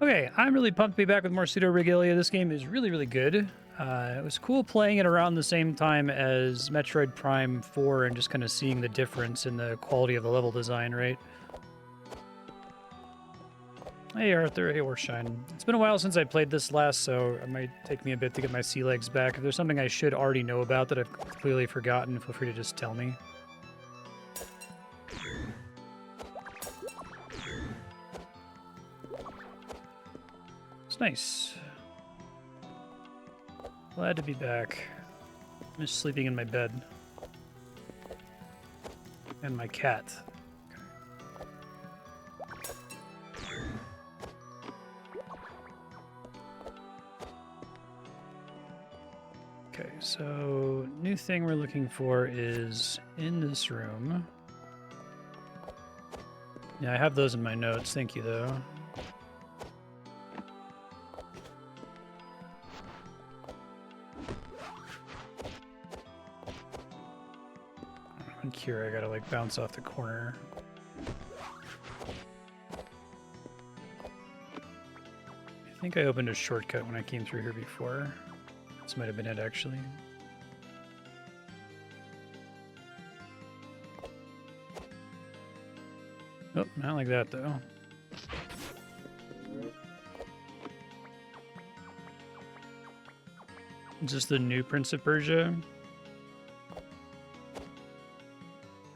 Okay, I'm really pumped to be back with more Pseudoregalia. This game is really, really good. It was cool playing it around the same time as Metroid Prime 4 and just kind of seeing the difference in the quality of the level design, right? Hey Arthur, hey Warshine. It's been a while since I played this last, so it might take me a bit to get my sea legs back. If there's something I should already know about that I've clearly forgotten, feel free to just tell me. It's nice. Glad to be back. I'm just sleeping in my bed. And my cat. Okay, so new thing we're looking for is in this room. Yeah, I have those in my notes. Thank you, though. I'm curious. I gotta like bounce off the corner. I think I opened a shortcut when I came through here before. This might have been it, actually. Oh, not like that, though. Is this the new Prince of Persia?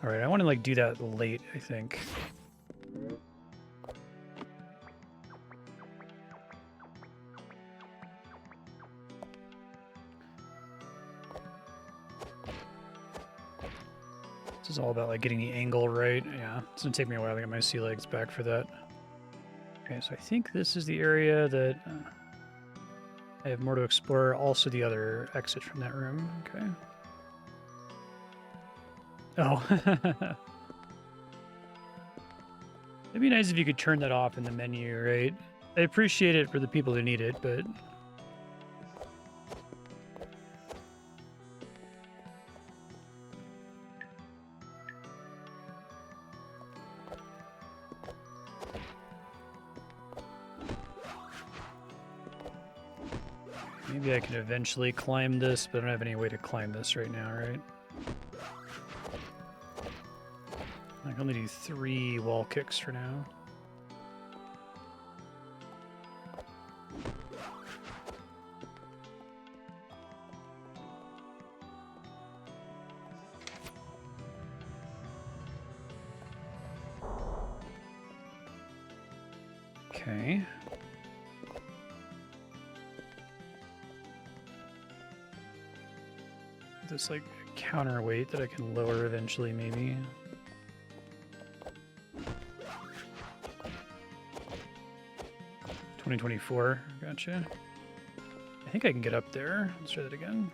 Alright, I want to, like, do that late, I think. This is all about, like, getting the angle right. Yeah, it's gonna take me a while to get my sea legs back for that. Okay, so I think this is the area that I have more to explore. Also the other exit from that room. Okay. Oh. It'd be nice if you could turn that off in the menu, right? I appreciate it for the people who need it, but... Maybe I can eventually climb this, but I don't have any way to climb this right now, right? I can only do 3 wall kicks for now. Okay. This like counterweight that I can lower eventually, maybe. $2024, gotcha. I think I can get up there. Let's try that again.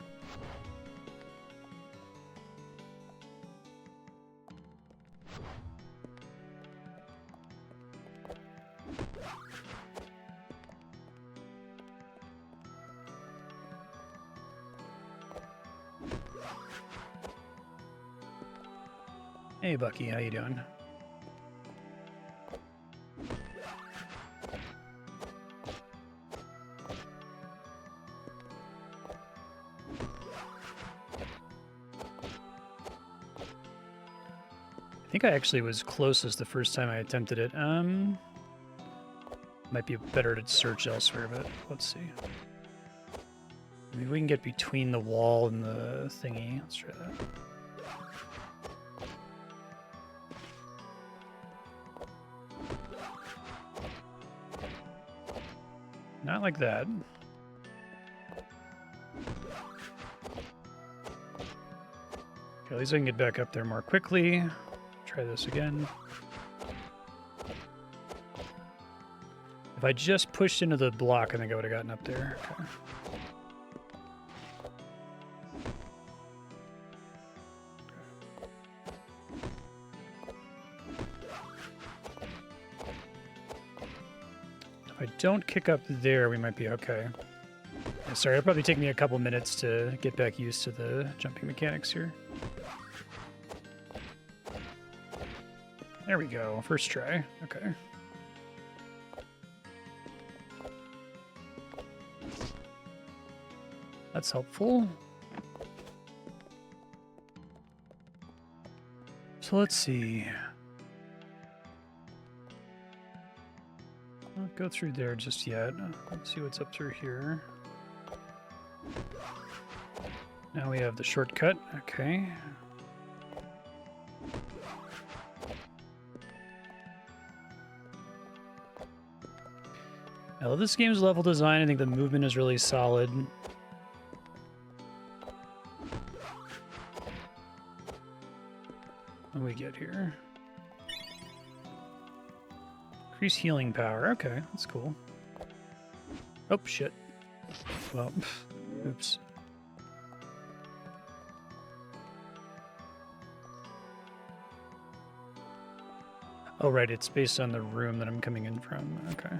Hey Bucky, how you doing? I think I actually was closest the first time I attempted it. Might be better to search elsewhere, but let's see. Maybe we can get between the wall and the thingy. Let's try that. Not like that. Okay, at least I can get back up there more quickly. Try this again. If I just pushed into the block, I think I would have gotten up there. Okay. If I don't kick up there, we might be okay. Yeah, sorry, it'll probably take me a couple minutes to get back used to the jumping mechanics here. There we go. First try. Okay. That's helpful. So let's see. I'll not go through there just yet. Let's see what's up through here. Now we have the shortcut. Okay. I love this game's level design. I think the movement is really solid. What do we get here? Increase healing power. Okay, that's cool. Oh, shit. Well, oops. Oh, right, it's based on the room that I'm coming in from. Okay.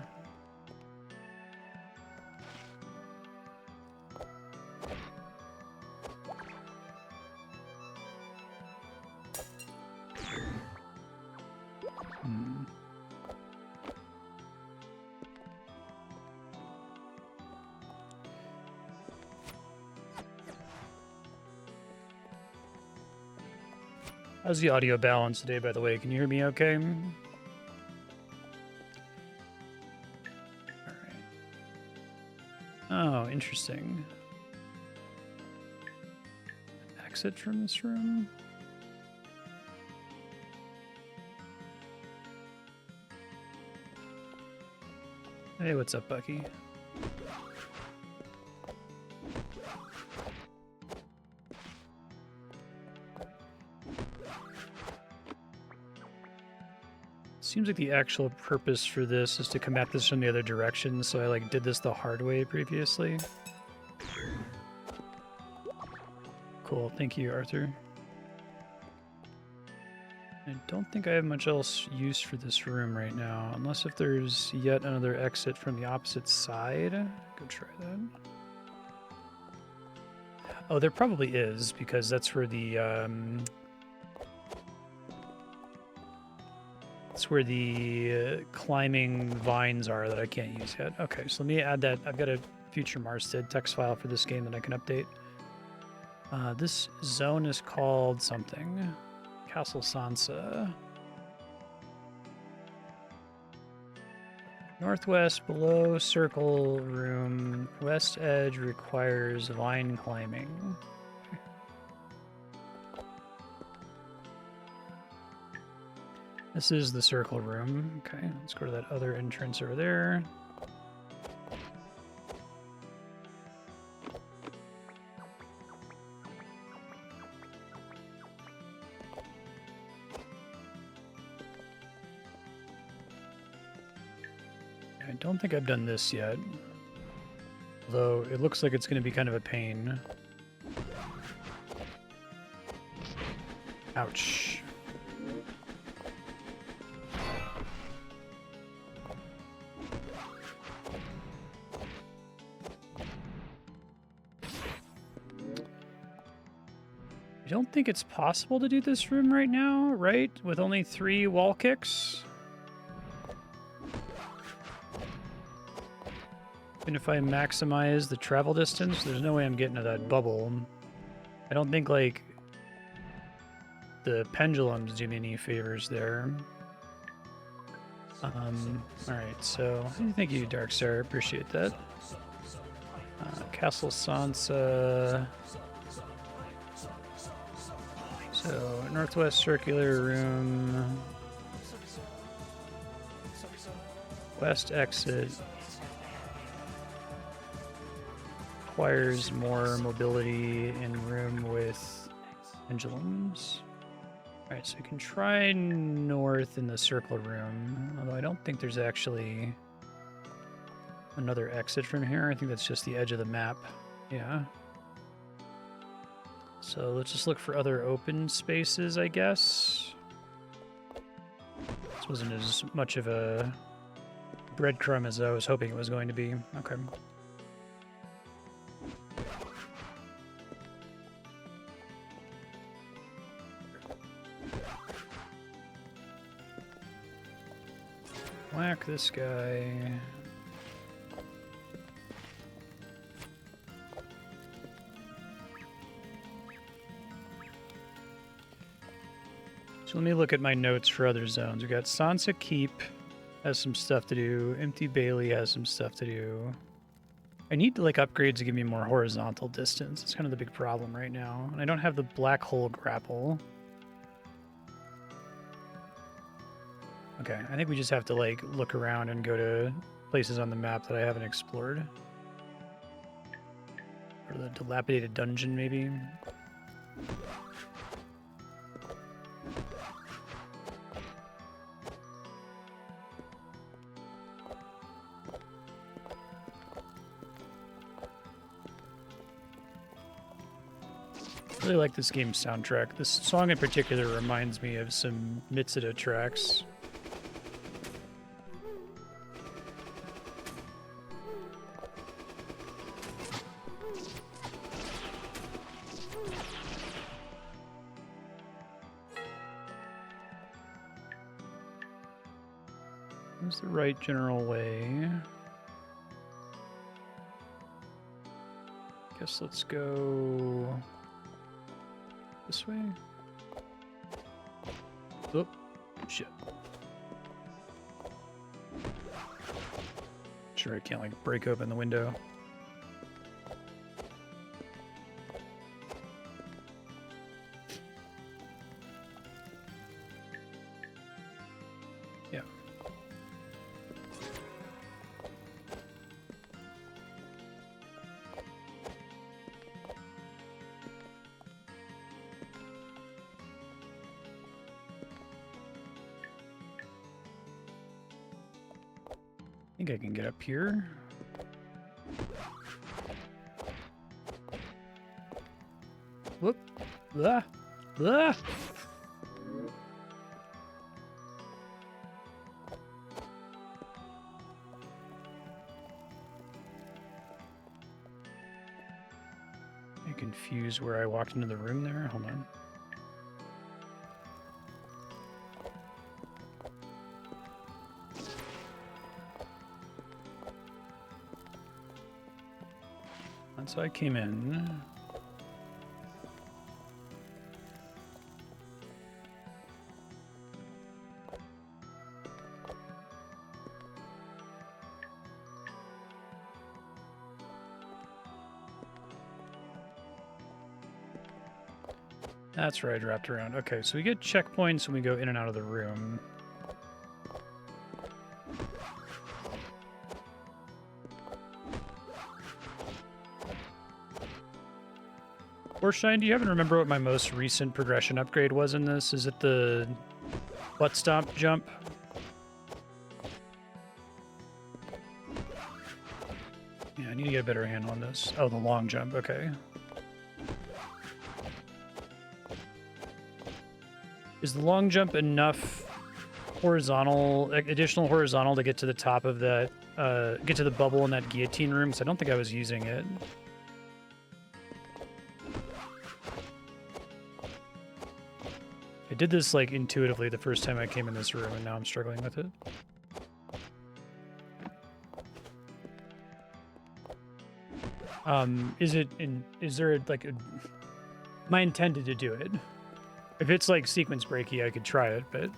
How's the audio balance today, by the way? Can you hear me okay? Oh, interesting. Exit from this room? Hey, what's up, Bucky? Seems like the actual purpose for this is to come at this from the other direction, so I did this the hard way previously. Cool, thank you, Arthur. I don't think I have much else use for this room right now, unless if there's yet another exit from the opposite side. Go try that. Oh, there probably is, because that's where the climbing vines are that I can't use yet. Okay, so let me add that. I've got a future Marstead text file for this game that I can update. This zone is called something. Castle Sansa. Northwest below circle room. West edge requires vine climbing. This is the circle room. Okay, let's go to that other entrance over there. I don't think I've done this yet. Although it looks like it's going to be kind of a pain. Ouch. I don't think it's possible to do this room right now, right? With only 3 wall kicks? Even if I maximize the travel distance, there's no way I'm getting to that bubble. I don't think, the pendulums do me any favors there. Alright, so thank you, Darkstar. Appreciate that. Castle Sansa. So, northwest circular room. West exit. Requires more mobility in room with pendulums. Alright, so we can try north in the circle room, although I don't think there's actually another exit from here. I think that's just the edge of the map. Yeah. So let's just look for other open spaces, I guess. This wasn't as much of a breadcrumb as I was hoping it was going to be. Okay. Whack this guy. So let me look at my notes for other zones. We got Sansa Keep has some stuff to do. Empty Bailey has some stuff to do. I need like upgrades to give me more horizontal distance. It's kind of the big problem right now. And I don't have the black hole grapple. Okay, I think we just have to like look around and go to places on the map that I haven't explored. Or the dilapidated dungeon, maybe. I really like this game's soundtrack. This song in particular reminds me of some Mitsuda tracks. What's the right general way? Guess let's go this way. Oh, shit. Sure, I can't like break open the window. Yeah. I think I can get up here. Whoop. Ah. Ah. I'm confused where I walked into the room there. Hold on. So I came in. That's where I dropped around. Okay, so we get checkpoints when we go in and out of the room. Shine, do you happen to remember what my most recent progression upgrade was in this? Is it the butt stomp jump? Yeah, I need to get a better handle on this. Oh, the long jump, okay. Is the long jump enough horizontal, additional horizontal to get to the top of that, get to the bubble in that guillotine room? Because I don't think I was using it. I did this like intuitively the first time I came in this room, and now I'm struggling with it. Is there like am I intended to do it? If it's like sequence breaky, I could try it, but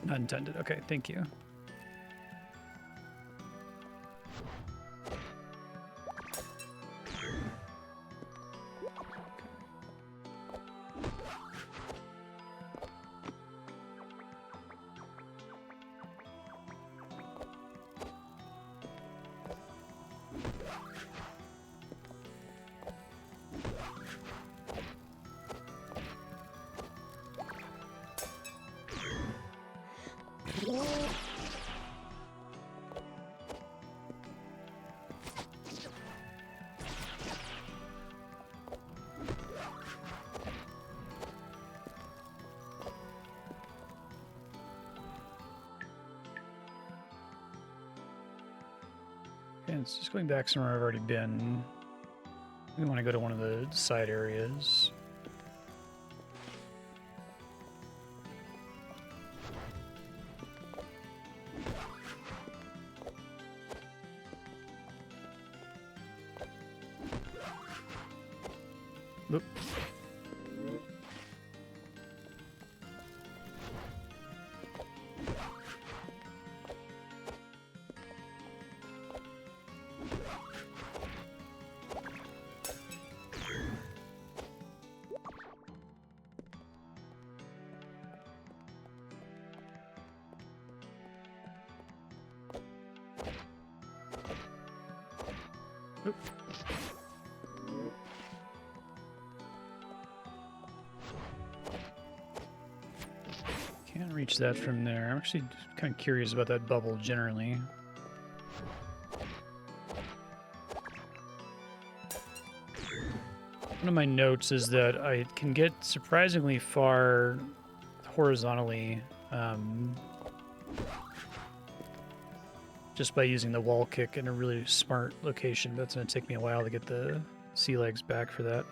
not intended. Okay, thank you. Okay, it's just going back somewhere I've already been. We want to go to one of the side areas. Oop. Oop. Can't reach that from there. I'm actually kind of curious about that bubble generally. One of my notes is that I can get surprisingly far horizontally just by using the wall kick in a really smart location. That's going to take me a while to get the sea legs back for that.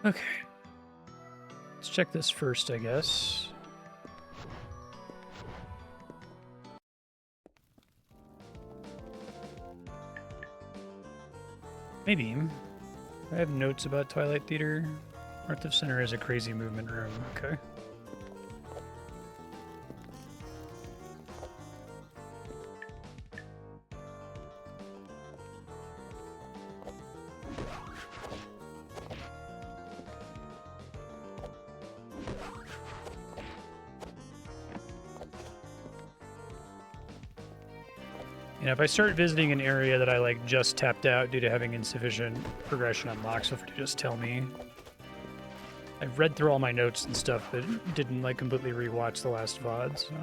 Okay. Let's check this first, I guess. Maybe. I have notes about Twilight Theater. North of Center is a crazy movement room. Okay. And if I start visiting an area that I like just tapped out due to having insufficient progression unlocked, so if you just tell me. I've read through all my notes and stuff, but didn't like completely rewatch the last VOD, so.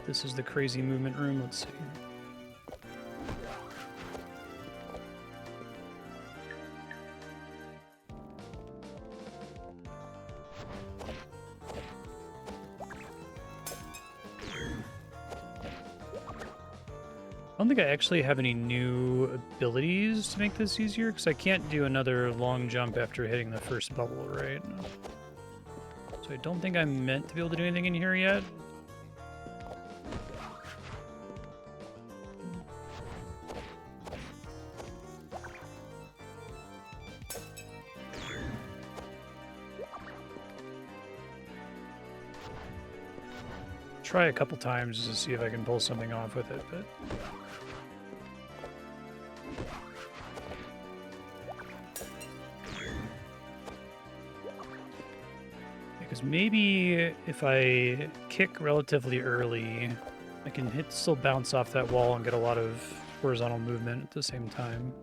This is the crazy movement room. Let's see. I don't think I actually have any new abilities to make this easier, because I can't do another long jump after hitting the first bubble, right? So I don't think I'm meant to be able to do anything in here yet. Try a couple times just to see if I can pull something off with it, but... Because maybe if I kick relatively early, I can still bounce off that wall and get a lot of horizontal movement at the same time.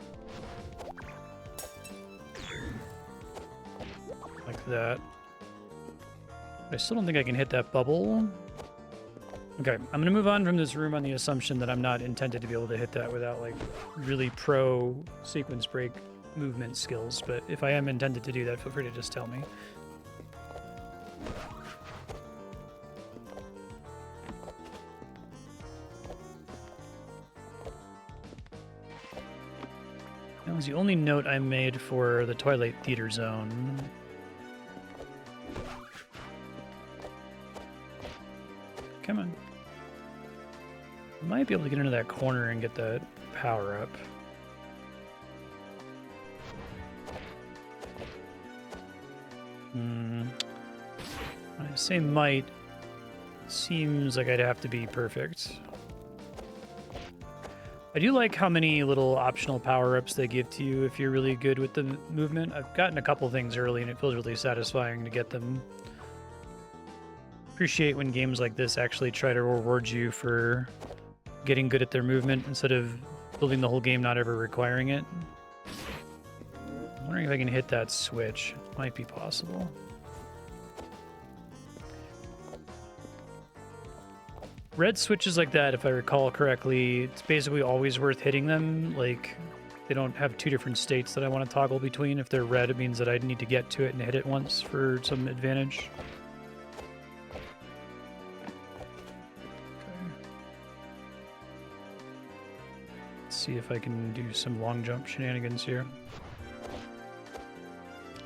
Like that. I still don't think I can hit that bubble. Okay, I'm going to move on from this room on the assumption that I'm not intended to be able to hit that without, like, really pro sequence break movement skills. But if I am intended to do that, feel free to just tell me. That was the only note I made for the Twilight Theater zone. Come on. I might be able to get into that corner and get that power up. I say might. Seems like I'd have to be perfect. I do like how many little optional power-ups they give to you if you're really good with the movement. I've gotten a couple things early and it feels really satisfying to get them. Appreciate when games like this actually try to reward you for getting good at their movement instead of building the whole game not ever requiring it. I'm wondering if I can hit that switch. Might be possible. Red switches like that, if I recall correctly, it's basically always worth hitting them. Like, they don't have two different states that I want to toggle between. If they're red, it means that I need to get to it and hit it once for some advantage. See if I can do some long jump shenanigans here.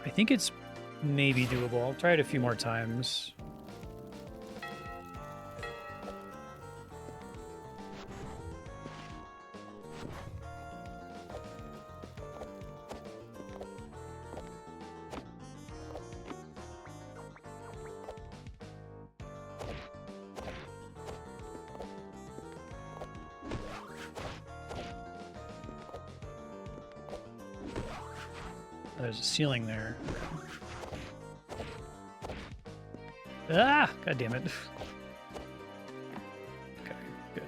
I think it's maybe doable. I'll try it a few more times. There's a ceiling there. Ah! God damn it. Okay, good.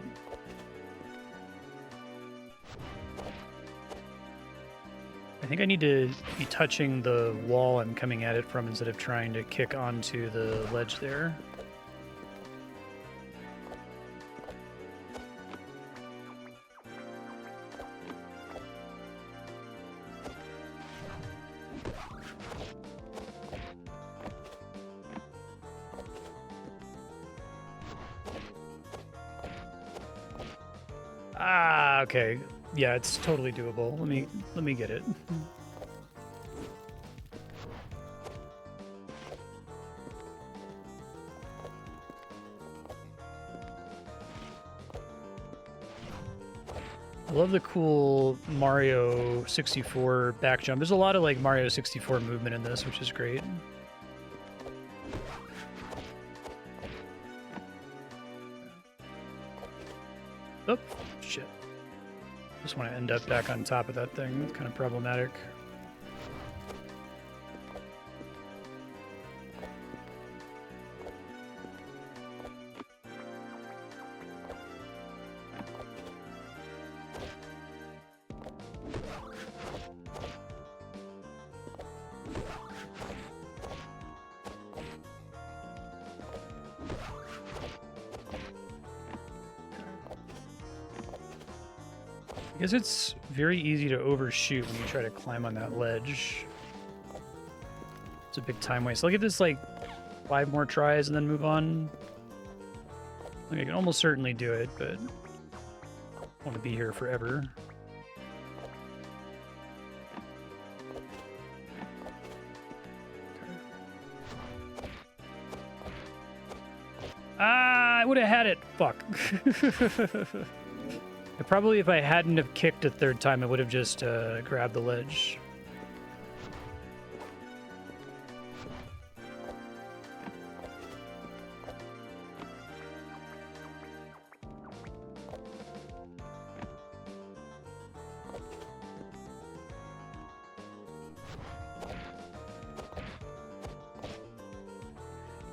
I think I need to be touching the wall I'm coming at it from instead of trying to kick onto the ledge there. Ah, okay. Yeah, it's totally doable. Let me get it. I love the cool Mario 64 back jump. There's a lot of like Mario 64 movement in this, which is great. Oh, shit. Just want to end up back on top of that thing. It's kind of problematic. I guess it's very easy to overshoot when you try to climb on that ledge. It's a big time waste. I'll give this like 5 more tries and then move on. Like, I can almost certainly do it, but I want to be here forever. Ah, I would have had it. Fuck. Probably if I hadn't have kicked a 3rd time, I would have just grabbed the ledge.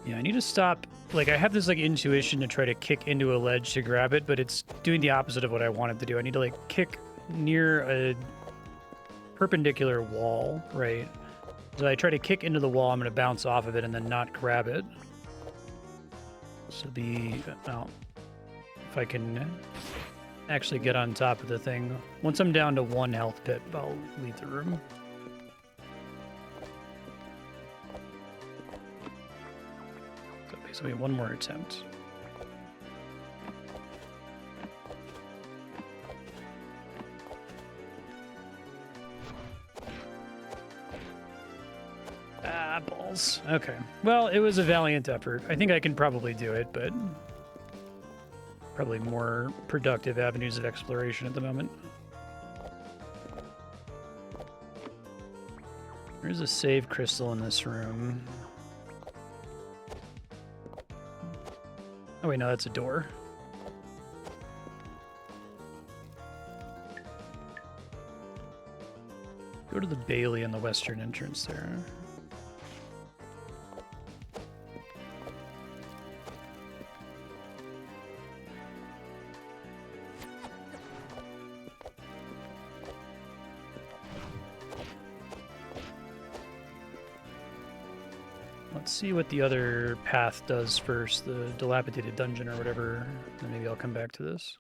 Yeah, I need to stop. Like, I have this, like, intuition to try to kick into a ledge to grab it, but it's doing the opposite of what I want it to do. I need to, like, kick near a perpendicular wall, right? So I try to kick into the wall, I'm going to bounce off of it and then not grab it. So well, if I can actually get on top of the thing. Once I'm down to 1 health pip, I'll leave the room. So we have 1 more attempt. Ah, balls. Okay. Well, it was a valiant effort. I think I can probably do it, but probably more productive avenues of exploration at the moment. There's a save crystal in this room. Oh wait, no, that's a door. Go to the Bailey in the western entrance there. Let's see what the other path does first, the dilapidated dungeon or whatever, and maybe I'll come back to this.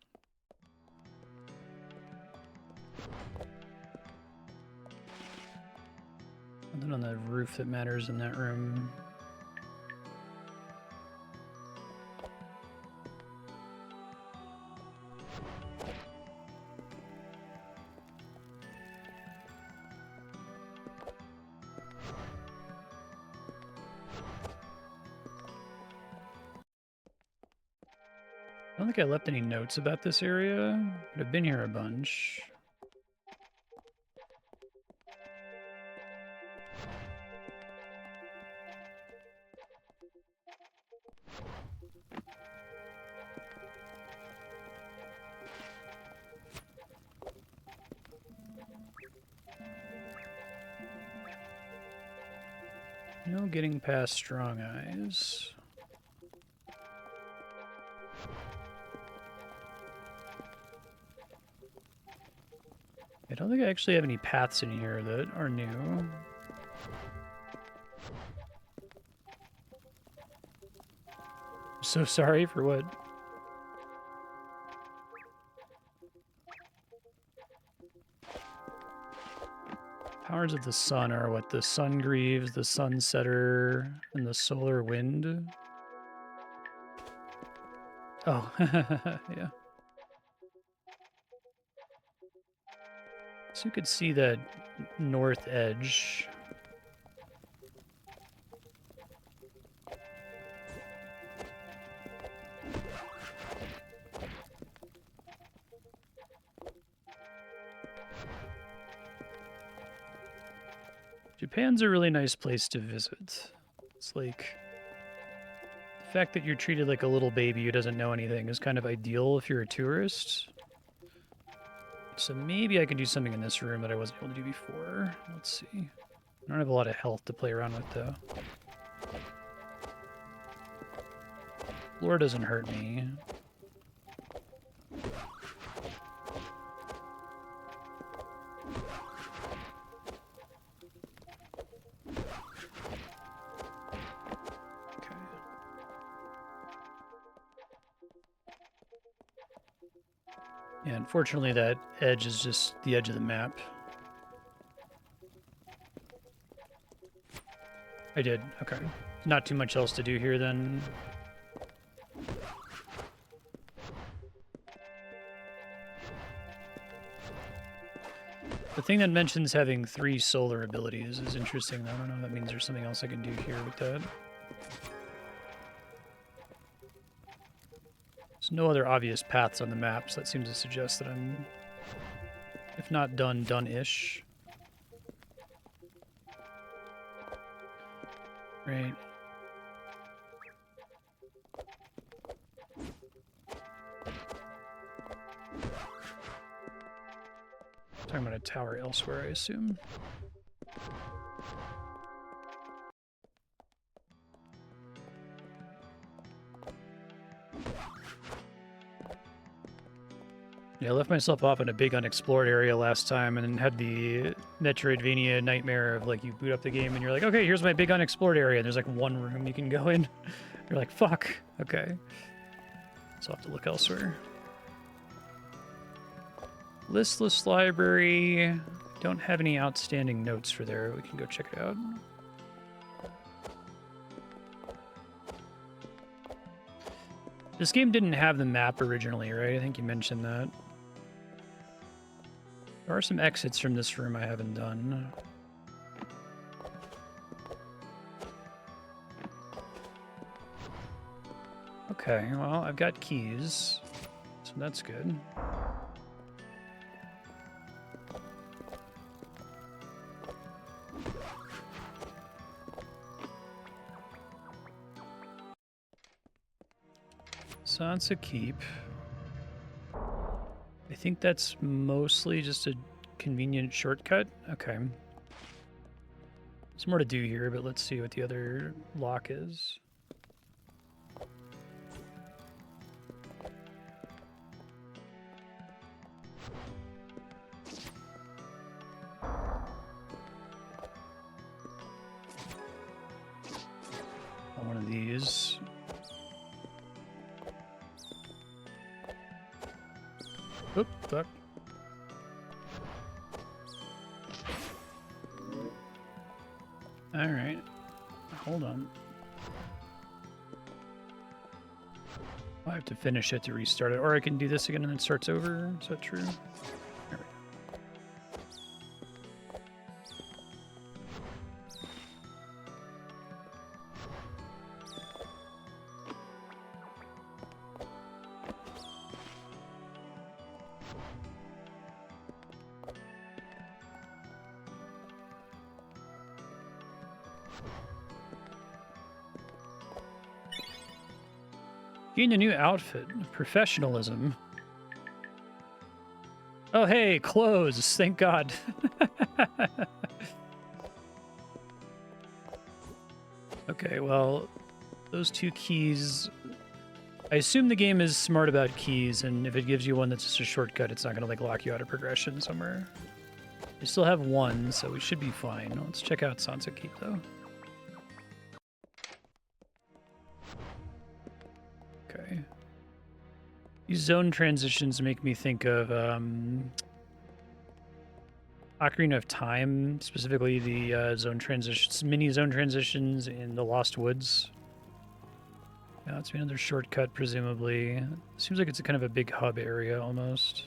Nothing on the roof that matters in that room. I don't think I left any notes about this area, but I've been here a bunch. No getting past strong eyes. I don't think I actually have any paths in here that are new. I'm so sorry for what? Powers of the sun are what? The sun grieves, the sunsetter, and the solar wind? Oh, yeah. So you could see that north edge. Japan's a really nice place to visit. It's like, the fact that you're treated like a little baby who doesn't know anything is kind of ideal if you're a tourist. So maybe I can do something in this room that I wasn't able to do before. Let's see. I don't have a lot of health to play around with, though. Floor doesn't hurt me. Yeah, unfortunately that edge is just the edge of the map. I did, okay. Not too much else to do here then. The thing that mentions having 3 solar abilities is interesting though. I don't know if that means there's something else I can do here with that. There's no other obvious paths on the map, so that seems to suggest that I'm, if not done, done-ish. Right. Talking about a tower elsewhere, I assume. Yeah, I left myself off in a big unexplored area last time and then had the Metroidvania nightmare of, like, you boot up the game and you're like, okay, here's my big unexplored area, and there's, like, one room you can go in. You're like, fuck, okay. So I'll have to look elsewhere. Listless library. Don't have any outstanding notes for there. We can go check it out. This game didn't have the map originally, right? I think you mentioned that. There are some exits from this room I haven't done. Okay, well, I've got keys, so that's good. Sansa Keep. I think that's mostly just a convenient shortcut. Okay. There's more to do here, but let's see what the other lock is. One of these. Oop, fuck. Alright. Hold on. I have to finish it to restart it. Or I can do this again and it starts over. Is that true? There we go. Gained a new outfit. Professionalism. Oh, hey, clothes. Thank God. Okay, well, those 2 keys... I assume the game is smart about keys, and if it gives you one that's just a shortcut, it's not going to, like, lock you out of progression somewhere. We still have 1, so we should be fine. Let's check out Sunset Keep, though. Okay. These zone transitions make me think of Ocarina of Time, specifically the zone transitions, mini zone transitions in the Lost Woods. Yeah, it's another shortcut, presumably. Seems like it's kind of a big hub area, almost.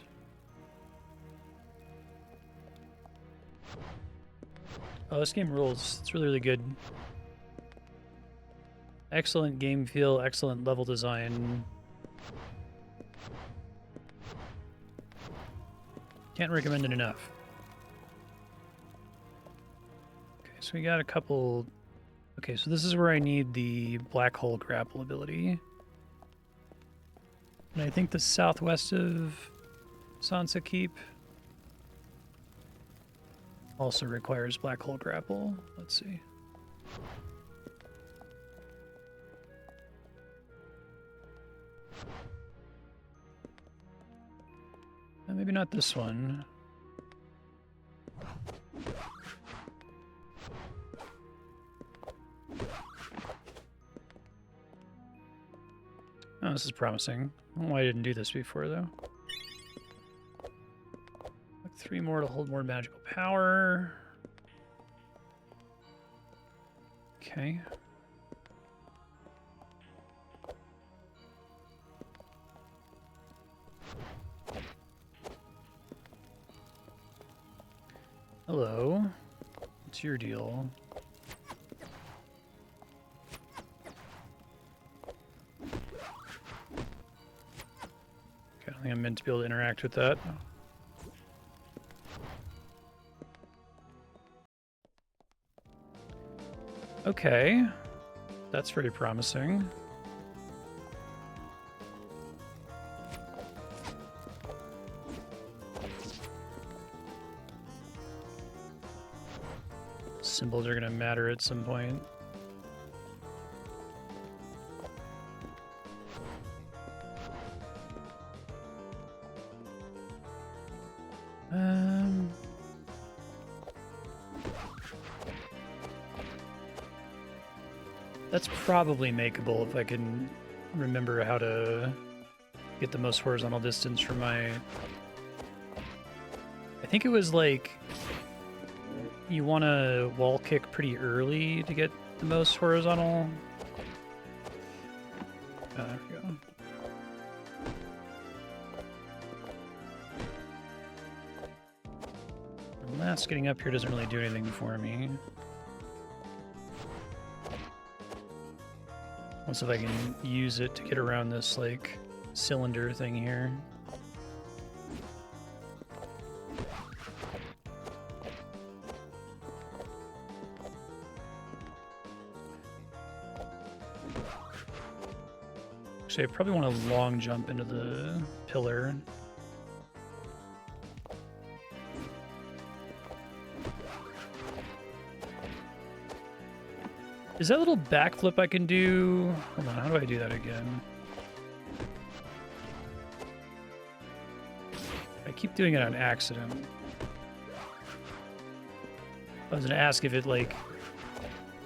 Oh, this game rules. It's really, really good. Excellent game feel, excellent level design. Can't recommend it enough. Okay, so we got a couple... Okay, so this is where I need the black hole grapple ability. And I think the southwest of Sansa Keep also requires black hole grapple. Let's see. Maybe not this one. Oh, this is promising. I don't know why I didn't do this before, though. Like 3 more to hold more magical power. Okay. Hello. What's your deal? I think I'm meant to be able to interact with that. Okay. That's very promising. Symbols are going to matter at some point. That's probably makeable if I can remember how to get the most horizontal distance from my... I think it was like you want to wall kick pretty early to get the most horizontal. Oh, there we go. Alas, getting up here doesn't really do anything for me. Let's see if I can use it to get around this, like, cylinder thing here. Actually, I probably want to long jump into the pillar. Is that little backflip I can do? Hold on, how do I do that again? I keep doing it on accident. I was gonna ask if it, like,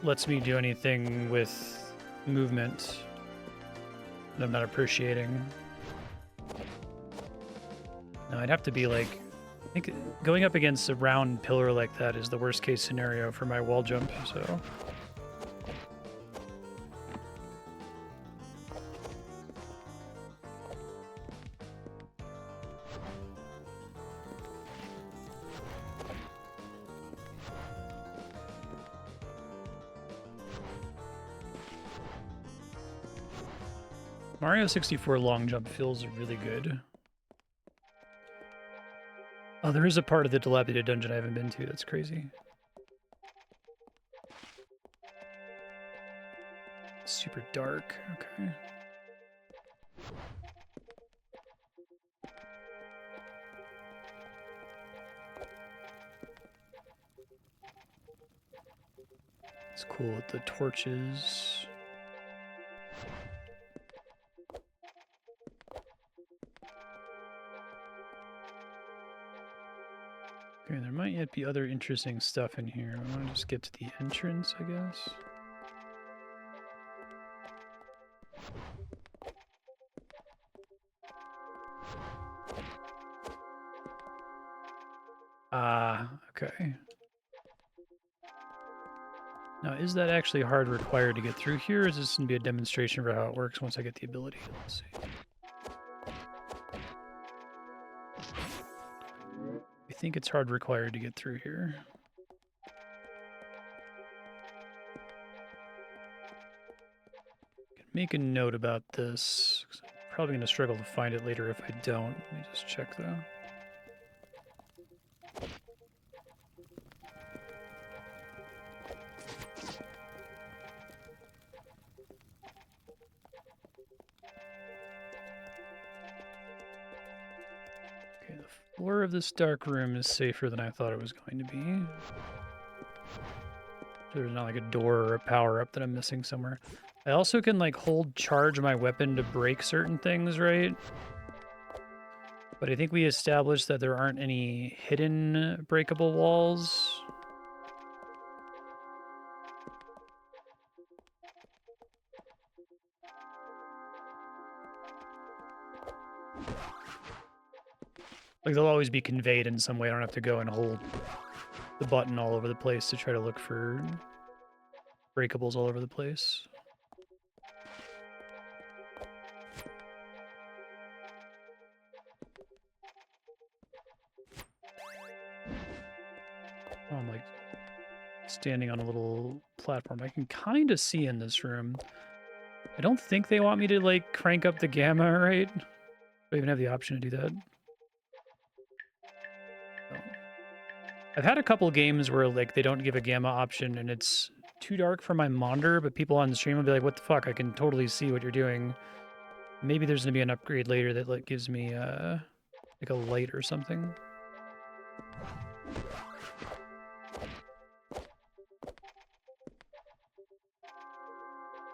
lets me do anything with movement that I'm not appreciating. No, I'd have to be, like, I think going up against a round pillar like that is the worst case scenario for my wall jump, so... Mario 64 long jump feels really good. Oh, there is a part of the dilapidated dungeon I haven't been to. That's crazy. Super dark. Okay. It's cool with the torches. Okay, there might yet be other interesting stuff in here. I want to just get to the entrance, I guess. Ah, okay. Now, is that actually hard required to get through here, or is this going to be a demonstration for how it works once I get the ability? Let's see. I think it's hard required to get through here. Make a note about this. I'm probably going to struggle to find it later if I don't. Let me just check, though. Okay, the floor of this dark room is safer than I thought it was going to be. There's not like a door or a power-up that I'm missing somewhere. I also can, like, hold charge my weapon to break certain things, right? But I think we established that there aren't any hidden breakable walls. Like, they'll always be conveyed in some way. I don't have to go and hold the button all over the place to try to look for breakables all over the place. Oh, I'm like standing on a little platform. I can kind of see in this room. I don't think they want me to like crank up the gamma, right? I even have the option to do that. Oh. I've had a couple games where like they don't give a gamma option and it's too dark for my monitor, but people on the stream will be like, "What the fuck? I can totally see what you're doing." Maybe there's gonna be an upgrade later that like gives me like a light or something.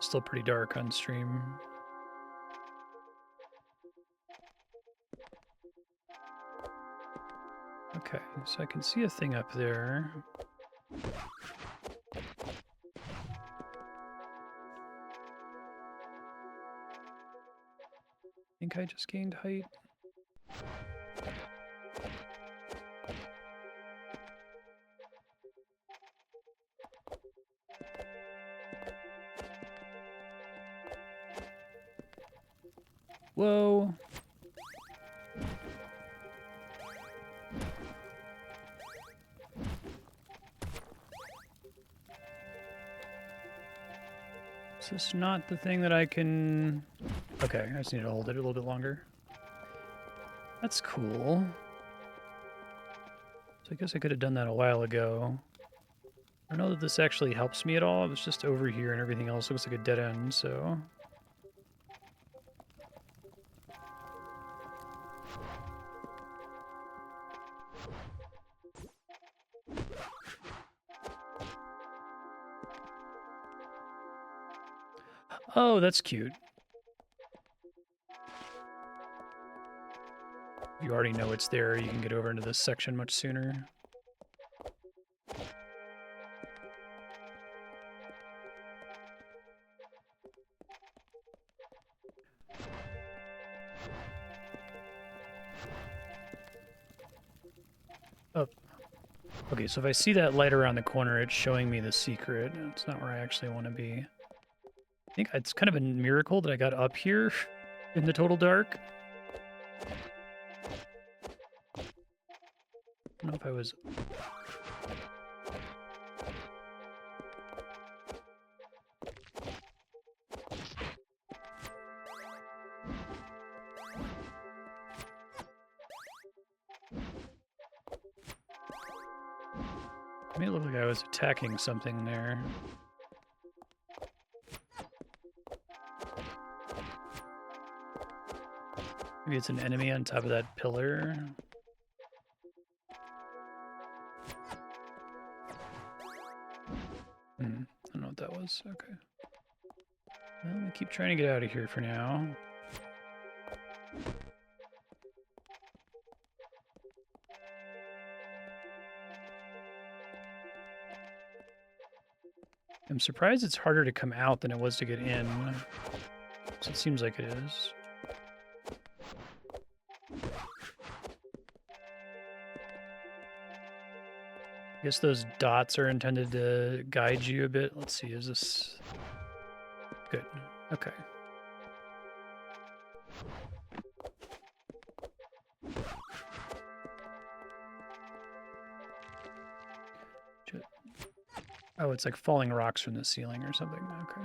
Still pretty dark on stream. Okay, so I can see a thing up there. I think I just gained height. Whoa. Is this not the thing that I can... Okay, I just need to hold it a little bit longer. That's cool. So I guess I could have done that a while ago. I don't know that this actually helps me at all. It was just over here and everything else looks like a dead end, so... Oh, that's cute. If you already know it's there, you can get over into this section much sooner. Oh. Okay, so if I see that light around the corner, it's showing me the secret. It's not where I actually want to be. I think it's kind of a miracle that I got up here in the total dark. I don't know if I was... It made it look like I was attacking something there. Maybe it's an enemy on top of that pillar. I don't is. Okay. Well, let me keep trying to get out of here for now. I'm surprised it's harder to come out than it was to get in. So it seems like it is. I guess those dots are intended to guide you a bit. Let's see, is this... Good. Okay. Oh, it's like falling rocks from the ceiling or something. Okay.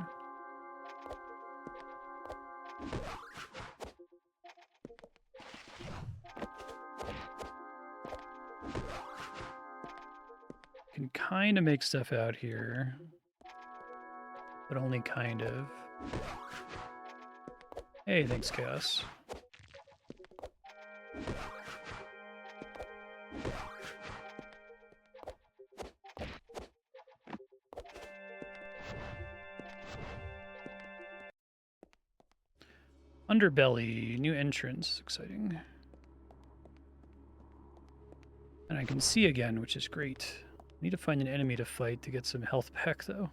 Can kind of make stuff out here, but only kind of. Hey, thanks, Chaos. Underbelly, new entrance, exciting. And I can see again, which is great. Need to find an enemy to fight to get some health back, though.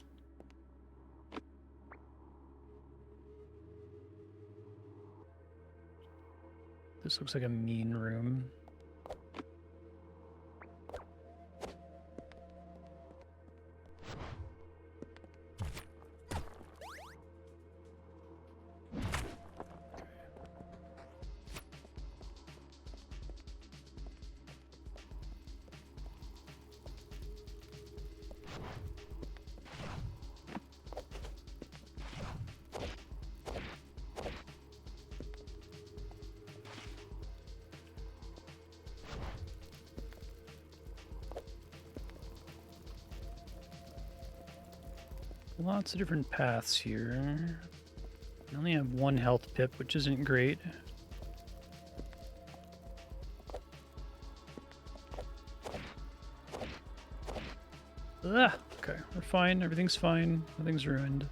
This looks like a mean room. Lots of different paths here. I only have one health pip, which isn't great. Ugh! Okay, we're fine. Everything's fine. Nothing's ruined.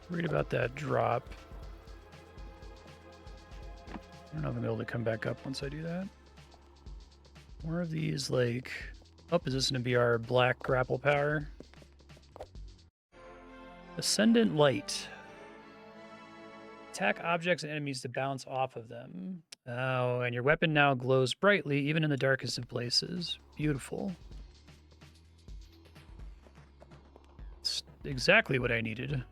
Worried about that drop. I don't know if I'm able to come back up once I do that. More of these, like... Oh, is this going to be our black grapple power? Ascendant Light. Attack objects and enemies to bounce off of them. Oh, and your weapon now glows brightly, even in the darkest of places. Beautiful. It's exactly what I needed.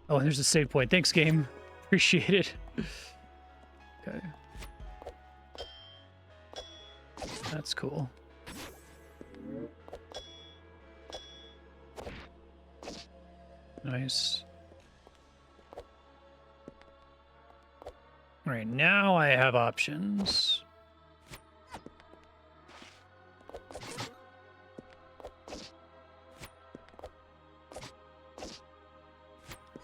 Oh, and there's a save point. Thanks, game. Appreciate it. Okay. That's cool. Nice. All right, now I have options.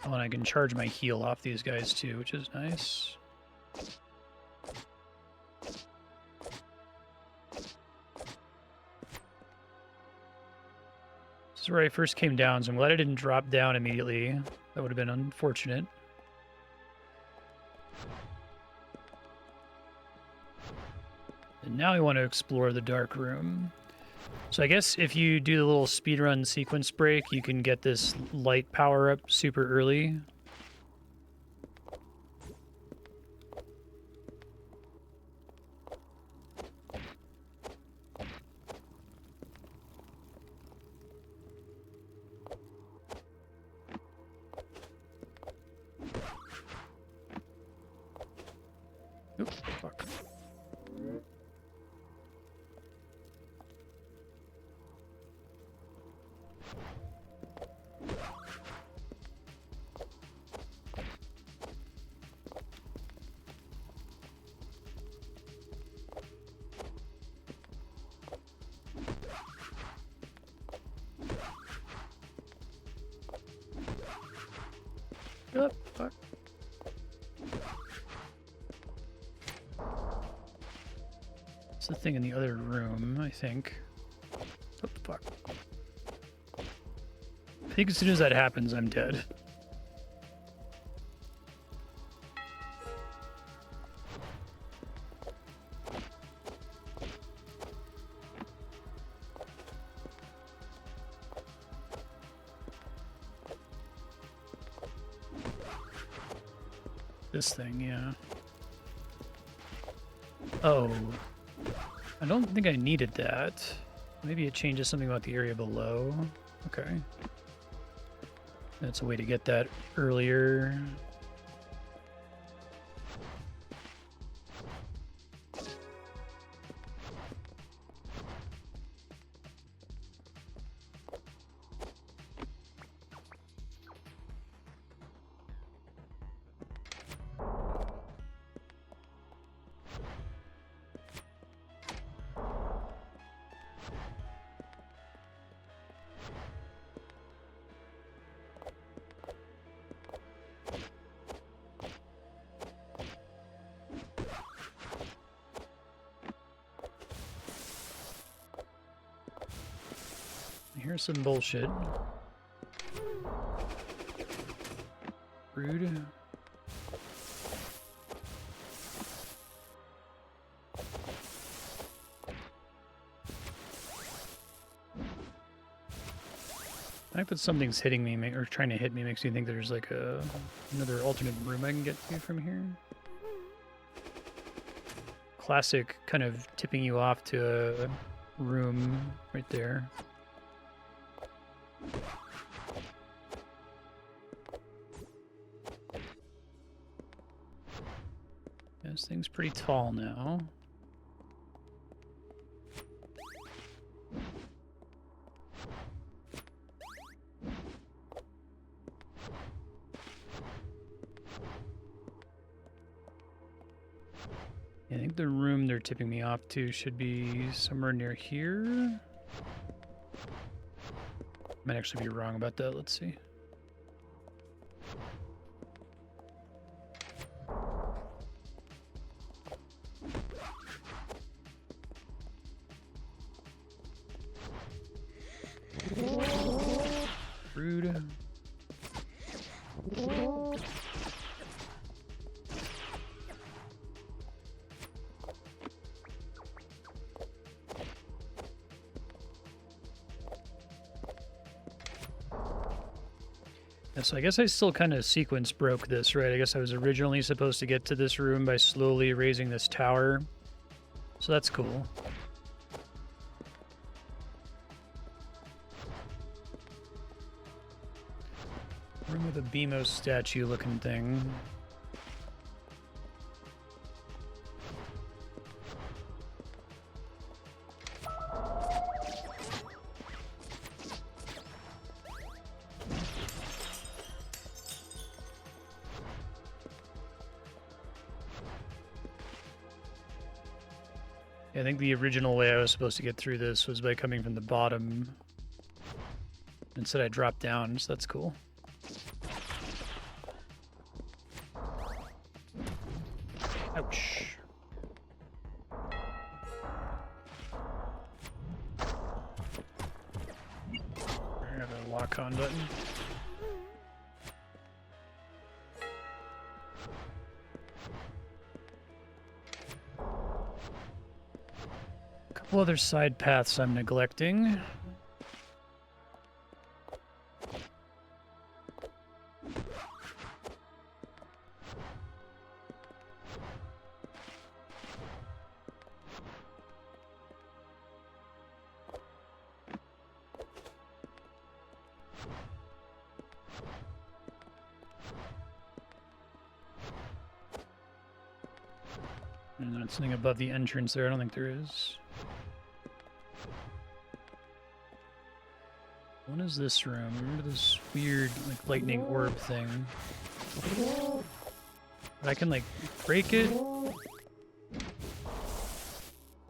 Oh, and I can charge my heal off these guys too, which is nice. This is where I first came down, so I'm glad I didn't drop down immediately. That would have been unfortunate. And now we want to explore the dark room. So I guess if you do the little speedrun sequence break, you can get this light power up super early. Oops, fuck. Oh, fuck. It's the thing in the other room, I think. Oh, fuck. I think as soon as that happens, I'm dead. This thing, yeah. Oh. I don't think I needed that. Maybe it changes something about the area below. Okay. That's a way to get that earlier. Here's some bullshit. Rude. I think that something's hitting me, or trying to hit me, makes me think there's like another alternate room I can get to from here. Classic kind of tipping you off to a room right there. This thing's pretty tall now. I think the room they're tipping me off to should be somewhere near here. Might actually be wrong about that. Let's see. Rude. So I guess I still kind of sequence broke this, right? I guess I was originally supposed to get to this room by slowly raising this tower. So that's cool. Room with a BMO statue looking thing. I think the original way I was supposed to get through this was by coming from the bottom. Instead I dropped down, so that's cool. Ouch. I have a lock-on button. Couple other side paths I'm neglecting. And then something above the entrance there. I don't think there is. What is this room? Remember this weird, like, lightning orb thing? But I can, like, break it.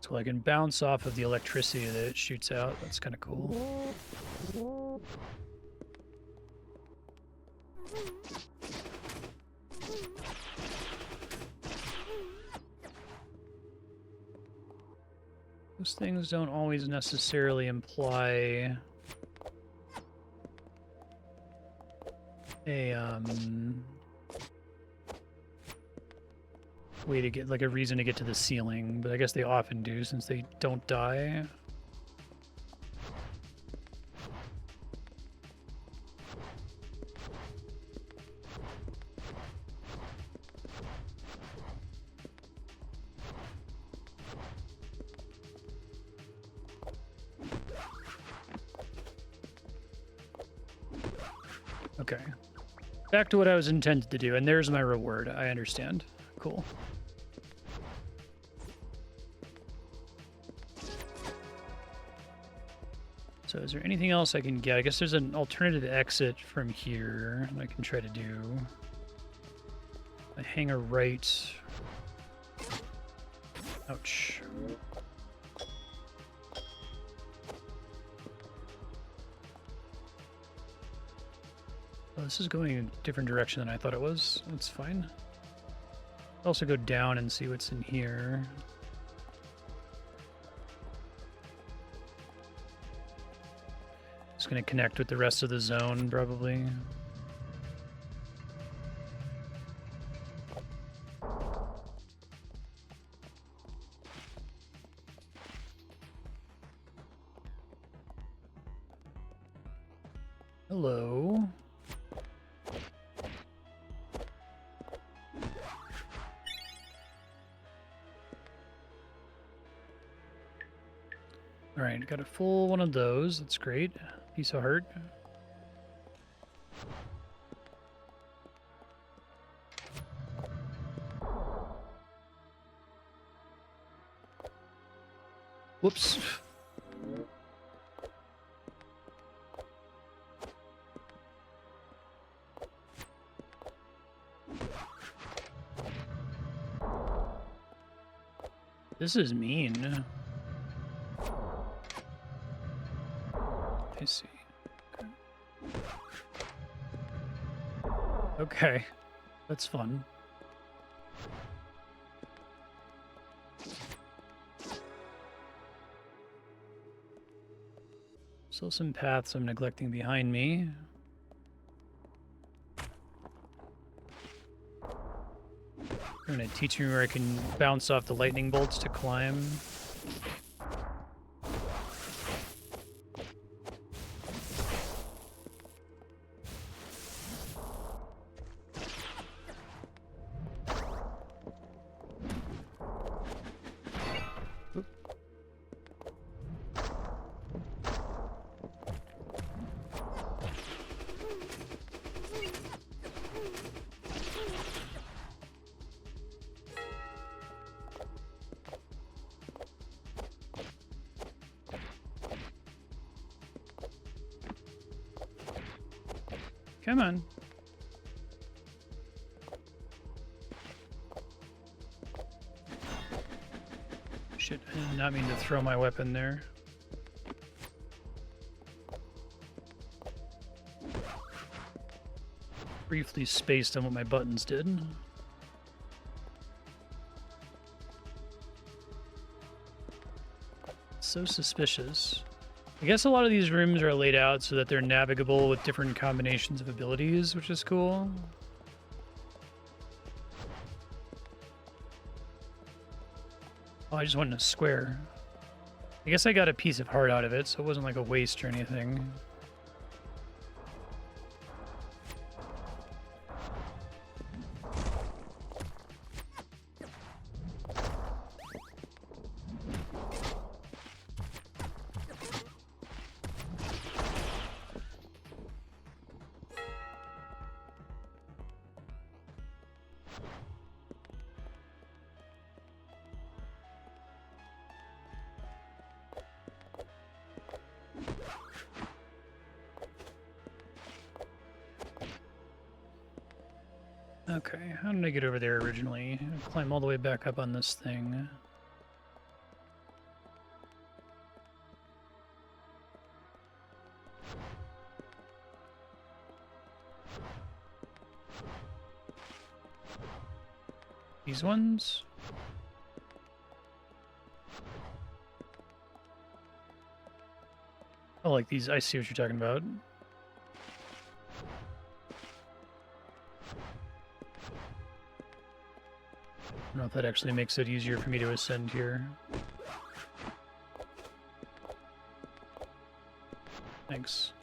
So I can bounce off of the electricity that it shoots out. That's kind of cool. Those things don't always necessarily imply a way to get, like, a reason to get to the ceiling, but I guess they often do since they don't die. Okay. Back to what I was intended to do, and there's my reward. I understand. Cool. So is there anything else I can get? I guess there's an alternative exit from here I can try to do. A hanger right. Ouch. Well, this is going in a different direction than I thought it was. That's fine. I'll also go down and see what's in here. It's going to connect with the rest of the zone, probably. Hello. All right, got a full one of those. That's great. Piece of heart. Whoops. This is mean. I see. Okay. That's fun. Still some paths I'm neglecting behind me. They're going to teach me where I can bounce off the lightning bolts to climb. Come on. Shit, I did not mean to throw my weapon there. Briefly spaced on what my buttons did. So suspicious. I guess a lot of these rooms are laid out so that they're navigable with different combinations of abilities, which is cool. Oh, I just went in a square. I guess I got a piece of heart out of it, so it wasn't like a waste or anything. Okay, how did I get over there originally? I'll climb all the way back up on this thing. These ones? Oh, like these. I see what you're talking about. I don't know if that actually makes it easier for me to ascend here. Thanks.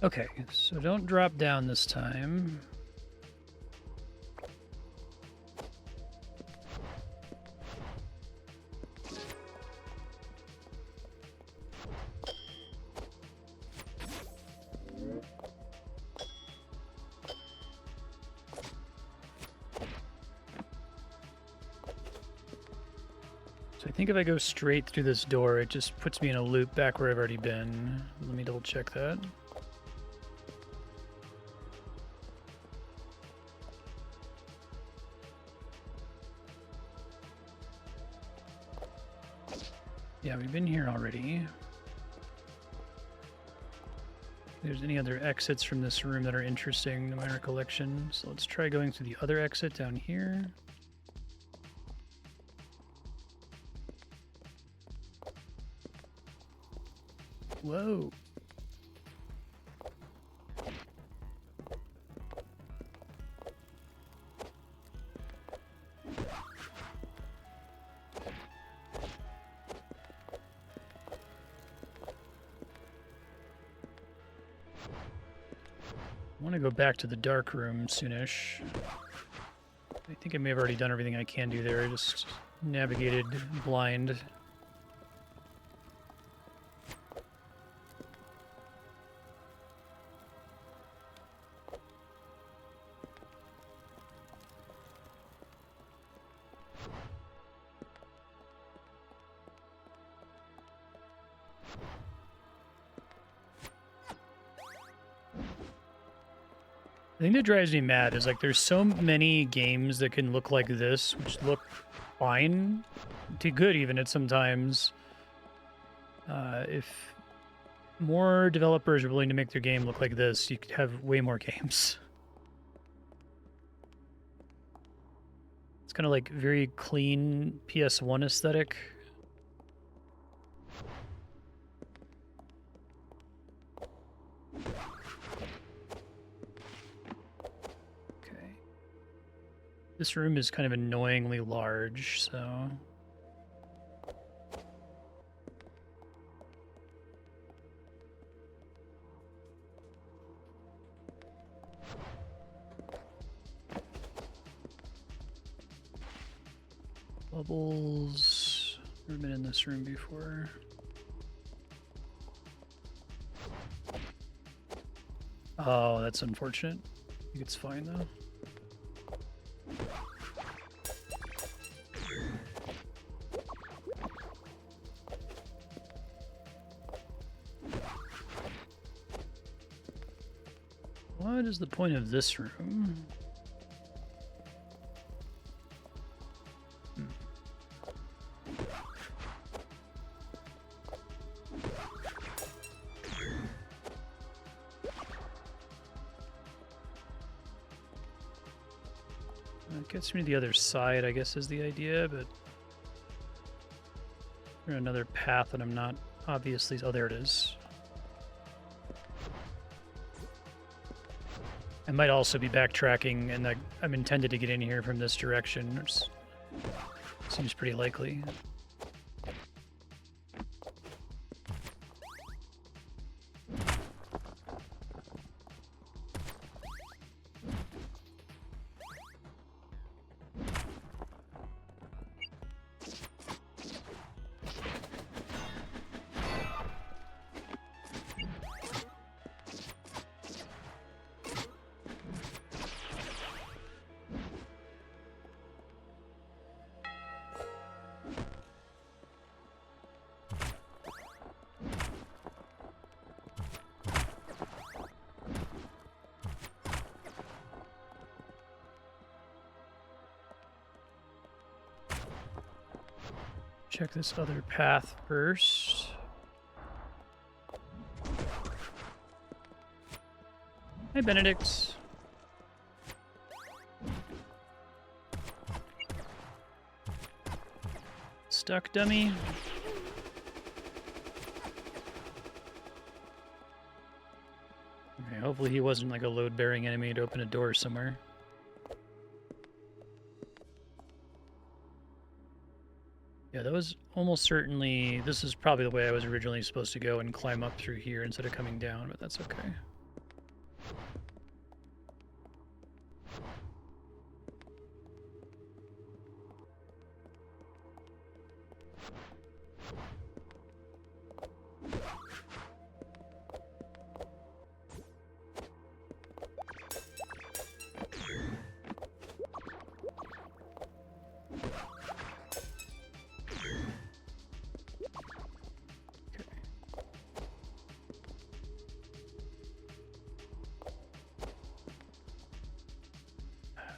Okay, so don't drop down this time. So I think if I go straight through this door, it just puts me in a loop back where I've already been. Let me double check that. Yeah, we've been here already. If there's any other exits from this room that are interesting to my recollection. So let's try going through the other exit down here. Whoa. I want to go back to the dark room soonish. I think I may have already done everything I can do there. I just navigated blind. The thing that drives me mad is like there's so many games that can look like this, which look fine to good even at sometimes. If more developers are willing to make their game look like this, you could have way more games. It's kind of like very clean PS1 aesthetic. This room is kind of annoyingly large, so... Bubbles... Never been in this room before. Oh, that's unfortunate. I think it's fine, though. What is the point of this room? It gets me to the other side, I guess, is the idea, but... There's another path that I'm not obviously... Oh, there it is. I might also be backtracking, and I'm intended to get in here from this direction, which seems pretty likely. check this other path first. Hey, Benedict. Stuck, dummy. Okay, hopefully he wasn't like a load-bearing enemy to open a door somewhere. Yeah, that was almost certainly... This is probably the way I was originally supposed to go and climb up through here instead of coming down, but that's okay.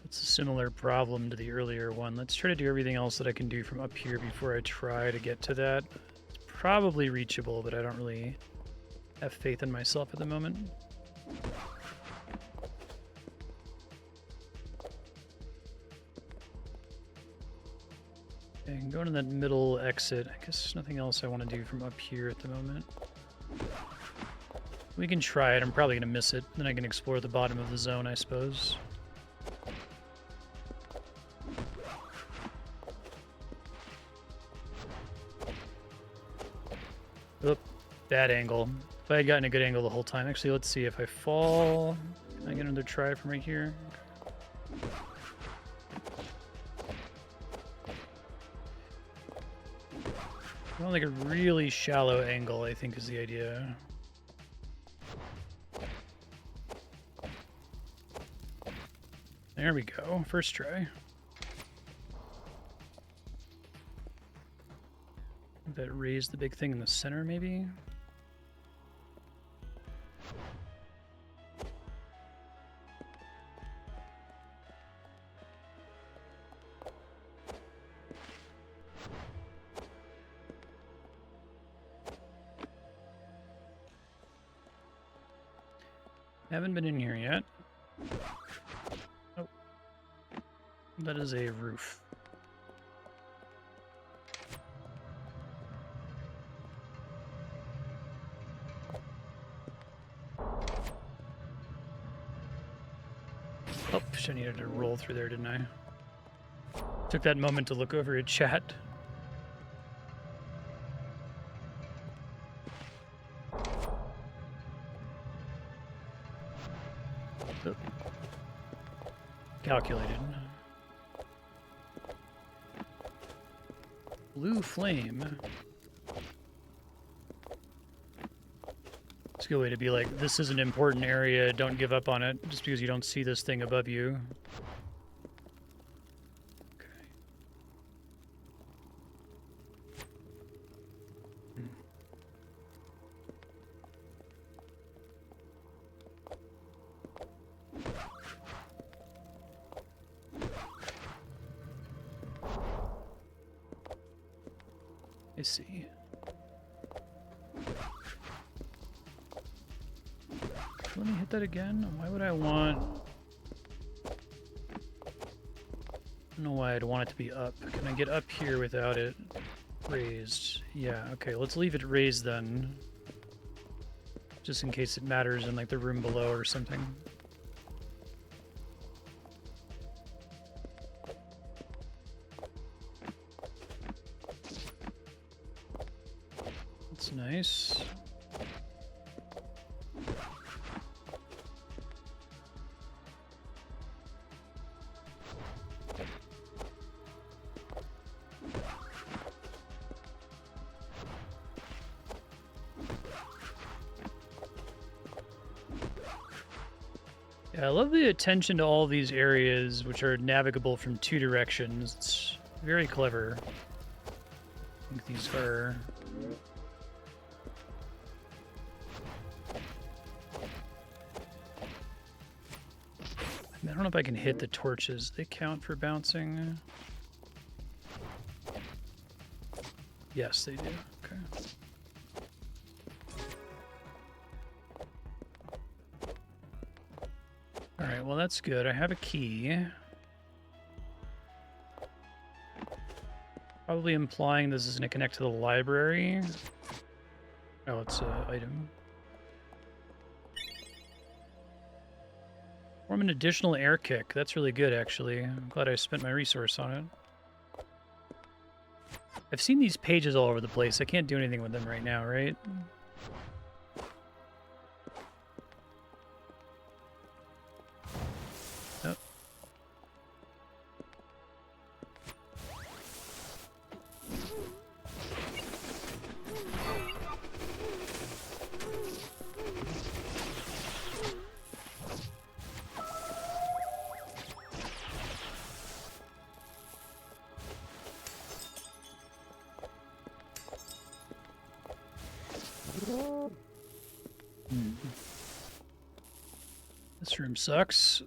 It's a similar problem to the earlier one. Let's try to do everything else that I can do from up here before I try to get to that. It's probably reachable, but I don't really have faith in myself at the moment. Okay, I'm going to that middle exit. I guess there's nothing else I want to do from up here at the moment. We can try it. I'm probably going to miss it. Then I can explore the bottom of the zone, I suppose. Oop, bad angle. If I had gotten a good angle the whole time. Actually, let's see if I fall. Can I get another try from right here? I want like a really shallow angle, I think is the idea. There we go. First try. That raised the big thing in the center, maybe? Haven't been in here yet. Oh. That is a roof. Oh, I needed to roll through there, didn't I? Took that moment to look over at chat. Oh. Calculated. Blue flame. It's a good way to be like, this is an important area, don't give up on it, just because you don't see this thing above you. Okay. I see. Let me hit that again. Why would I want... I don't know why I'd want it to be up. Can I get up here without it raised? Yeah, okay, let's leave it raised then. Just in case it matters in like the room below or something. That's nice. Yeah, I love the attention to all these areas which are navigable from two directions. It's very clever. I think these are... I don't know if I can hit the torches. They count for bouncing. Yes, they do. Okay. Alright, well that's good. I have a key. Probably implying this is going to connect to the library. Oh, it's an item. Form an additional air kick. That's really good, actually. I'm glad I spent my resource on it. I've seen these pages all over the place. I can't do anything with them right now, right? Oh. This room sucks.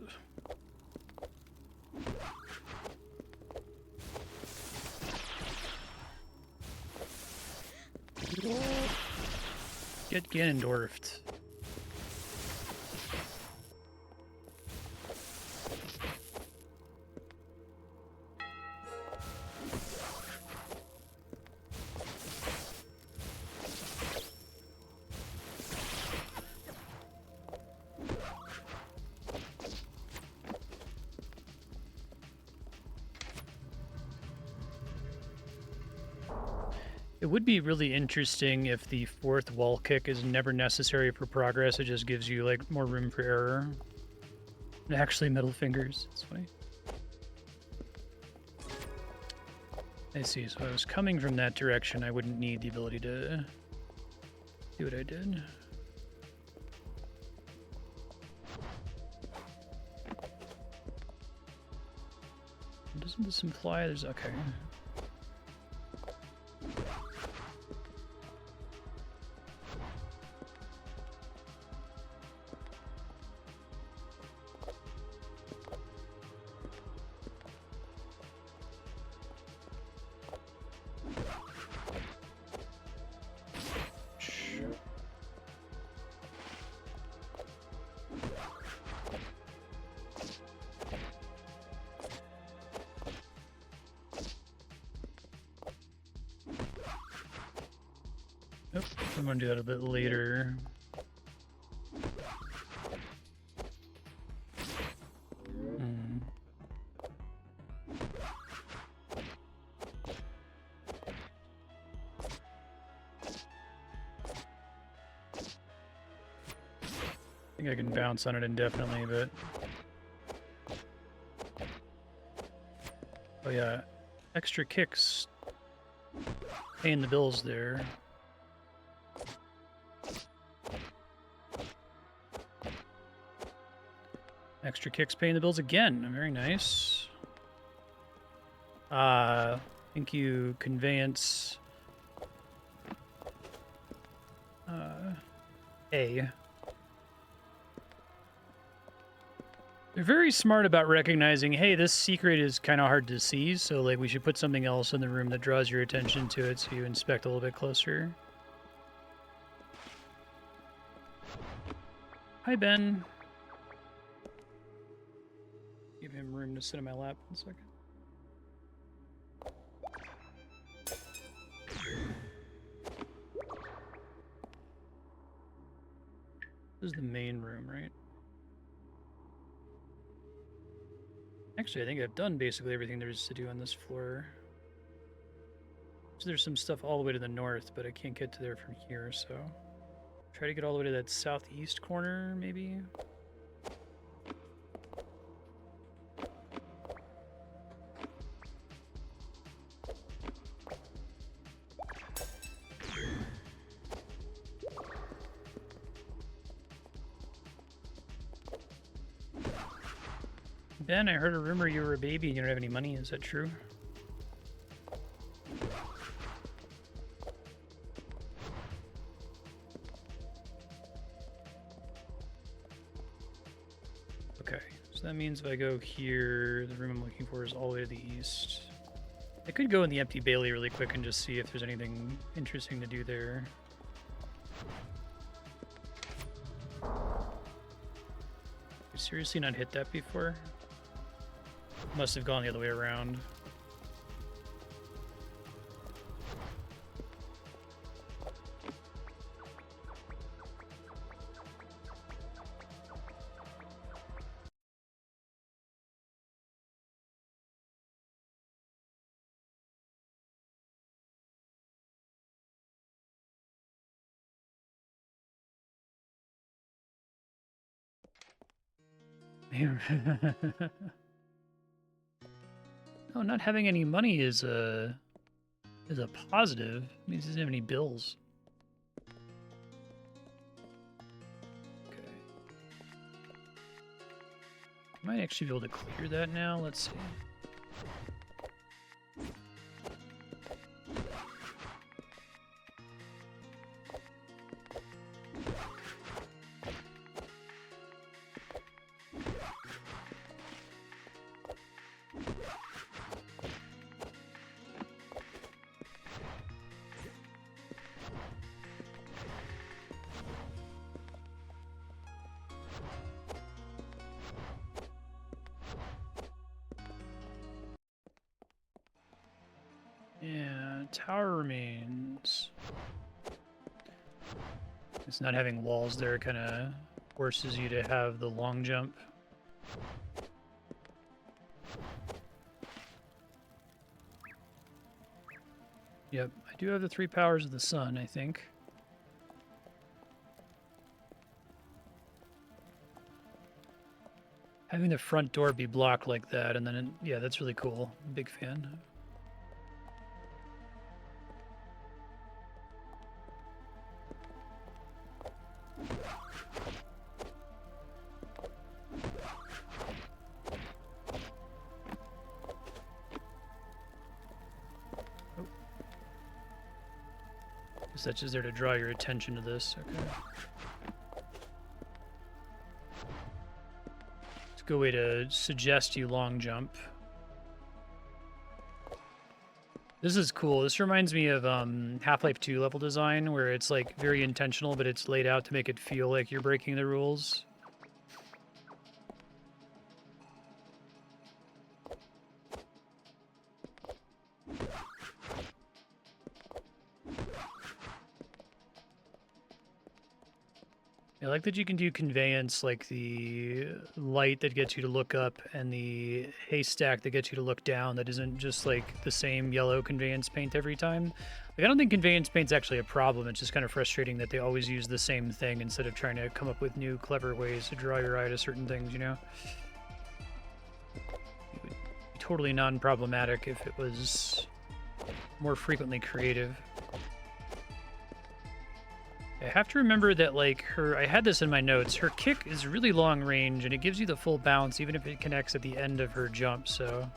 Get Ganondorfed. It would be really interesting if the fourth wall kick is never necessary for progress. It just gives you, like, more room for error. And actually, middle fingers. That's funny. I see. So I was coming from that direction. I wouldn't need the ability to do what I did. Doesn't this imply there's... Okay. Nope, I'm gonna do that a bit later. I think I can bounce on it indefinitely, but... Oh yeah, extra kicks. Paying the bills there. Extra kicks paying the bills again. Very nice. Thank you, conveyance. A. They're very smart about recognizing, hey, this secret is kind of hard to see, so like we should put something else in the room that draws your attention to it so you inspect a little bit closer. Hi, Ben. Give him room to sit in my lap in a second. This is the main room, right? Actually, I think I've done basically everything there is to do on this floor. So there's some stuff all the way to the north, but I can't get to there from here, so... Try to get all the way to that southeast corner, maybe? Ben, I heard a rumor you were a baby and you don't have any money. Is that true? Okay, so that means if I go here, the room I'm looking for is all the way to the east. I could go in the empty Bailey really quick and just see if there's anything interesting to do there. You seriously not hit that before? Must have gone the other way around. No, not having any money is a positive. It means he doesn't have any bills. Okay. Might actually be able to clear that now. Let's see. Yeah, tower remains. It's not having walls there kind of forces you to have the long jump. Yep, I do have the 3 powers of the sun, I think. Having the front door be blocked like that, and then, yeah, that's really cool. Big fan. That's just there to draw your attention to this. Okay. It's a good way to suggest you long jump. This is cool. This reminds me of Half-Life 2 level design, where it's like very intentional, but it's laid out to make it feel like you're breaking the rules. I like that you can do conveyance, like the light that gets you to look up and the haystack that gets you to look down that isn't just like the same yellow conveyance paint every time. Like, I don't think conveyance paint's actually a problem. It's just kind of frustrating that they always use the same thing instead of trying to come up with new clever ways to draw your eye to certain things, you know? It would be totally non-problematic if it was more frequently creative. I have to remember that, like, I had this in my notes, her kick is really long range, and it gives you the full bounce, even if it connects at the end of her jump, so...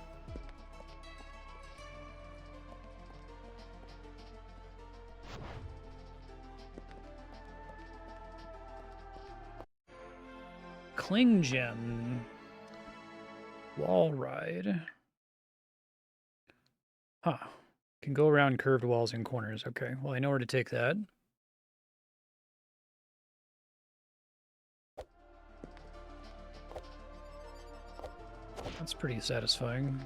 Cling Gem. Wall ride. Huh. Can go around curved walls and corners. Okay, well, I know where to take that. That's pretty satisfying.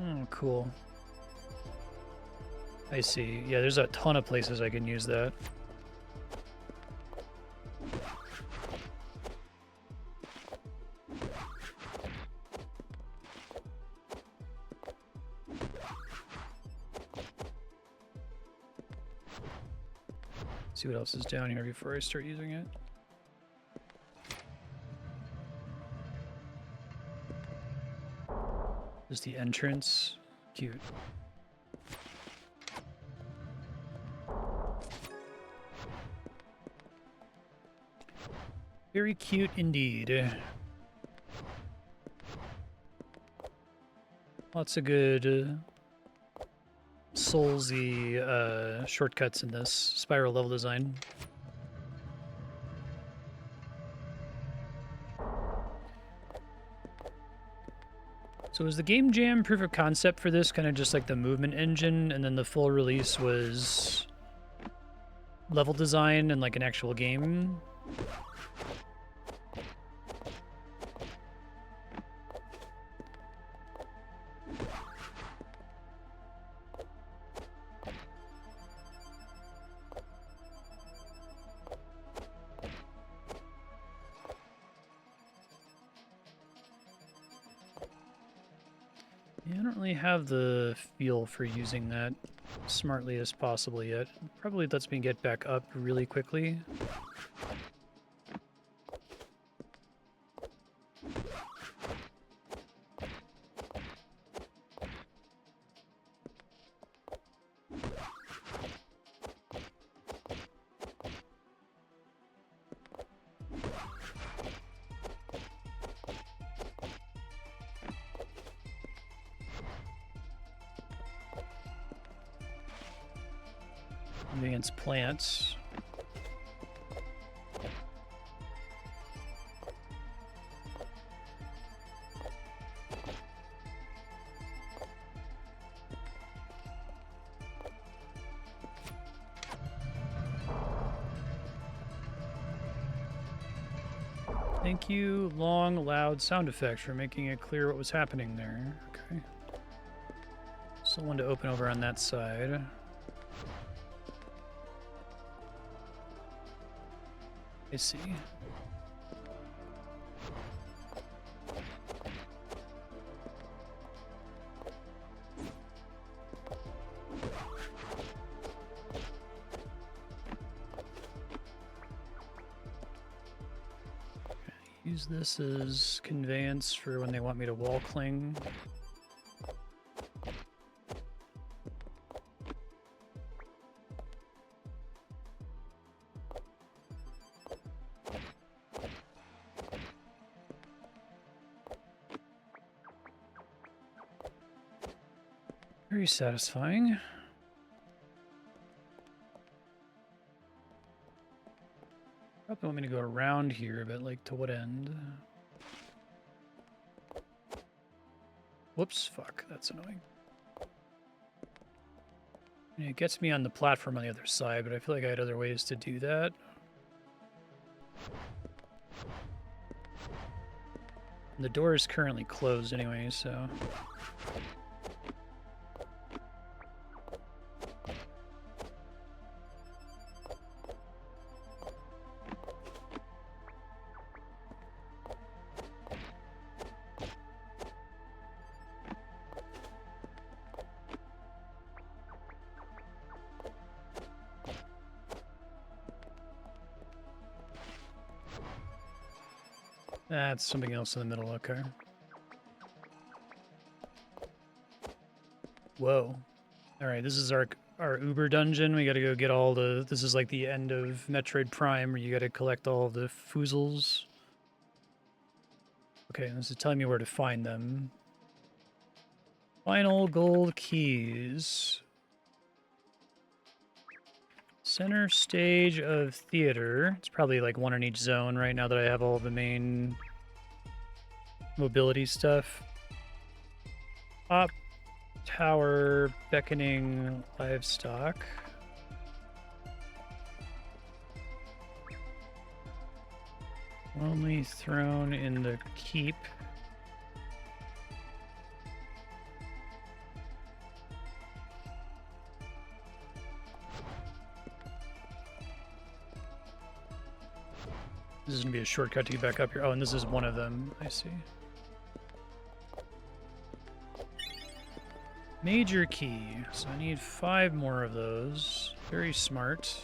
Oh, cool. I see. Yeah, there's a ton of places I can use that. See what else is down here before I start using it. There's the entrance. Cute. Very cute indeed. Lots of good soulsy shortcuts in this spiral level design. So was the game jam proof of concept for this kind of just like the movement engine, and then the full release was level design and like an actual game? Yeah, I don't really have the feel for using that smartly as possible yet. Probably lets me get back up really quickly. Against plants. Thank you, long, loud sound effects for making it clear what was happening there. Okay. Still one to open over on that side. I see. Use this as conveyance for when they want me to wall cling. Very satisfying. Probably want me to go around here, but like to what end? Whoops, fuck, that's annoying. And it gets me on the platform on the other side, but I feel like I had other ways to do that. And the door is currently closed anyway, so... That's something else in the middle, okay. Whoa. Alright, this is our Uber dungeon. We gotta go get all the... This is like the end of Metroid Prime, where you gotta collect all the foozles. Okay, this is telling me where to find them. Final gold keys. Center stage of theater. It's probably like one in each zone right now that I have all the main mobility stuff. Top tower, beckoning livestock. Lonely throne in the keep. This is going to be a shortcut to get back up here. Oh, and this is one of them. I see. Major key. So I need 5 more of those. Very smart.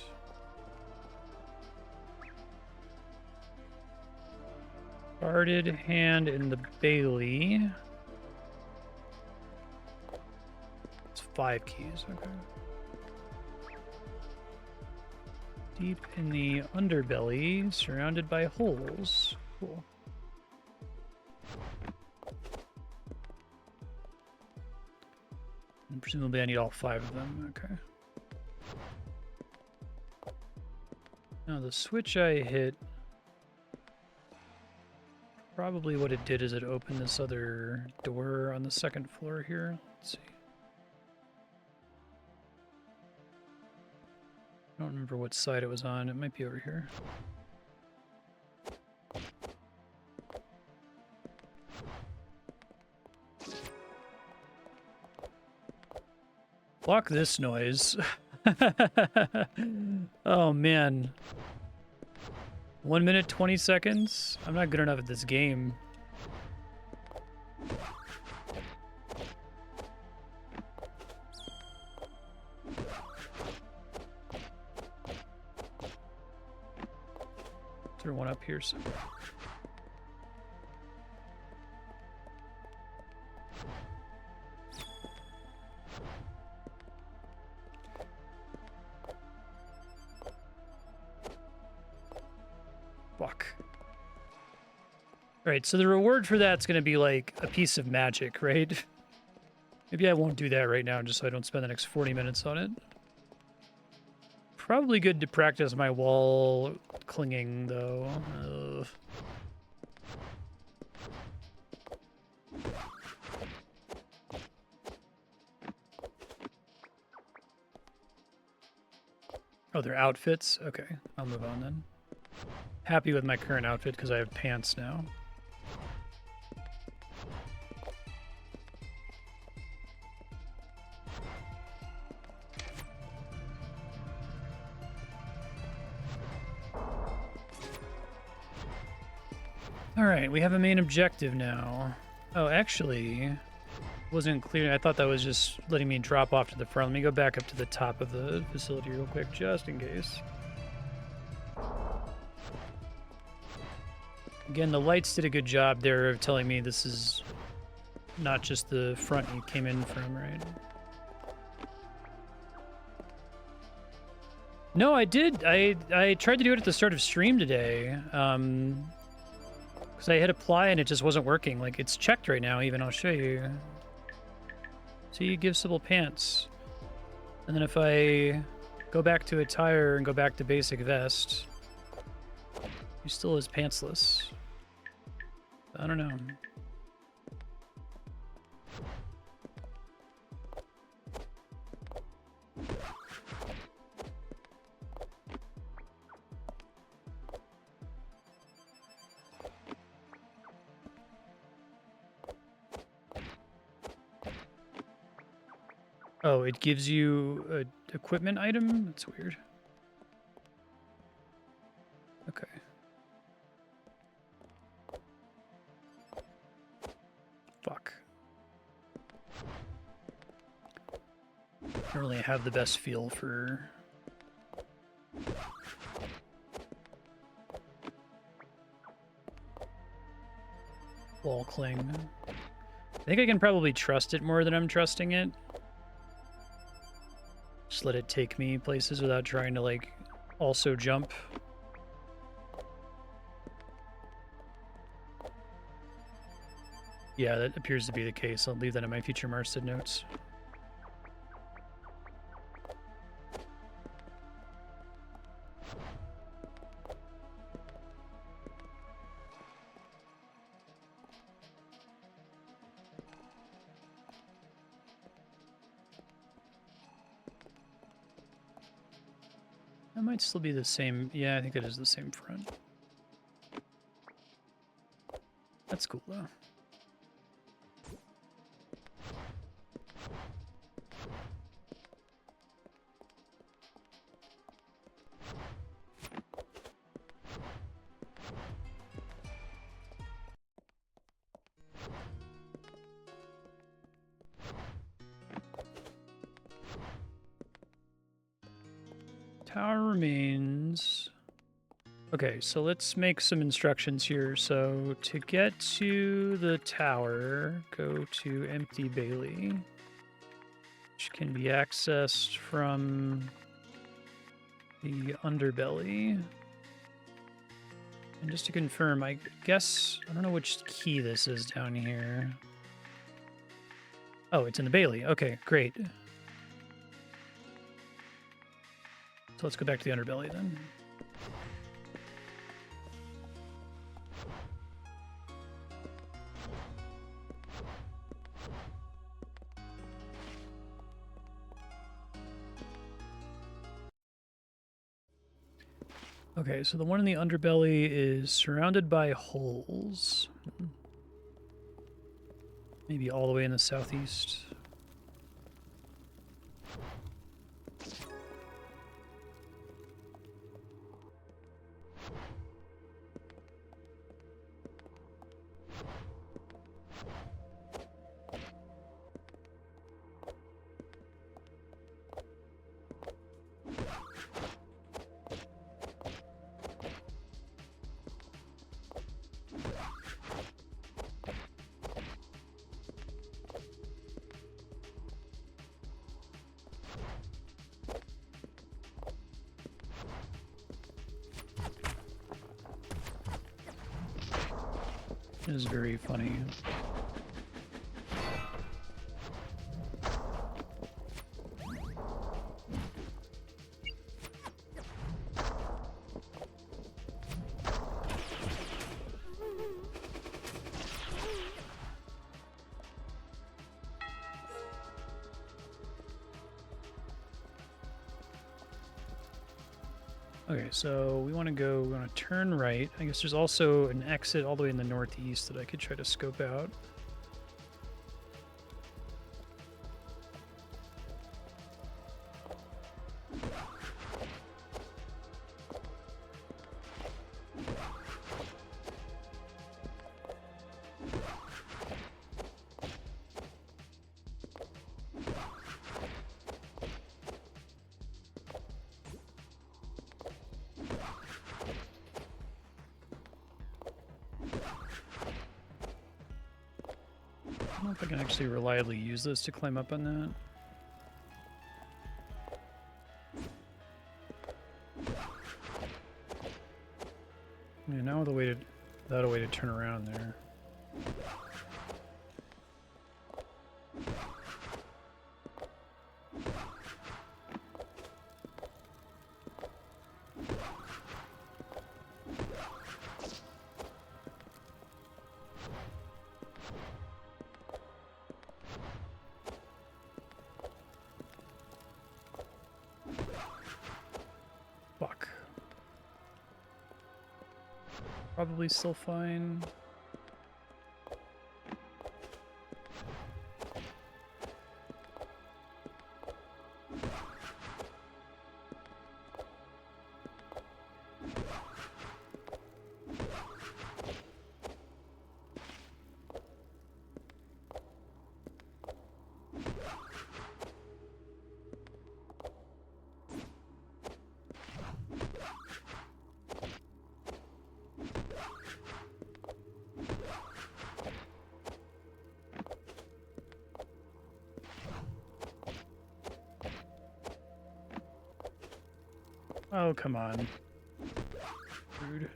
Guarded hand in the Bailey. It's 5 keys. Okay. Deep in the underbelly, surrounded by holes. Cool. And presumably I need all 5 of them. Okay. Now the switch I hit probably what it did is it opened this other door on the second floor here. Let's see. I don't remember what side it was on. It might be over here. Block this noise. Oh, man. 1 minute, 20 seconds? I'm not good enough at this game. Is there one up here somewhere? Fuck. Alright, so the reward for that's going to be like a piece of magic, right? Maybe I won't do that right now just so I don't spend the next 40 minutes on it. Probably good to practice my wall clinging, though. Ugh. Oh, they're outfits? Okay, I'll move on then. Happy with my current outfit because I have pants now. Alright, we have a main objective now. Oh, actually, wasn't clear. I thought that was just letting me drop off to the front. Let me go back up to the top of the facility real quick, just in case. Again, the lights did a good job there of telling me this is not just the front you came in from, right? No, I did. I tried to do it at the start of stream today. Because I hit apply and it just wasn't working. Like, it's checked right now even. I'll show you. See, give Sybil pants. And then if I go back to attire and go back to basic vest, he still is pantsless. I don't know. Oh, it gives you an equipment item? That's weird. Okay. Fuck. I don't really have the best feel for... wall cling. I think I can probably trust it more than I'm trusting it. Just let it take me places without trying to, like, also jump. Yeah, that appears to be the case. I'll leave that in my future Marstead notes. That might still be the same. Yeah, I think it is the same front. That's cool, though. Tower remains. Okay, so let's make some instructions here. So to get to the tower, go to Empty Bailey, which can be accessed from the underbelly. And just to confirm, I guess, I don't know which key this is down here. Oh, it's in the Bailey. Okay, great. So let's go back to the underbelly then. Okay, so the one in the underbelly is surrounded by holes. Maybe all the way in the southeast. It is very funny. Okay, so we want to turn right. I guess there's also an exit all the way in the northeast that I could try to scope out. I don't know if I can actually reliably use this to climb up on that. Yeah, now without a way to turn around there. Fuck. Probably still fine. Oh, come on. Rude.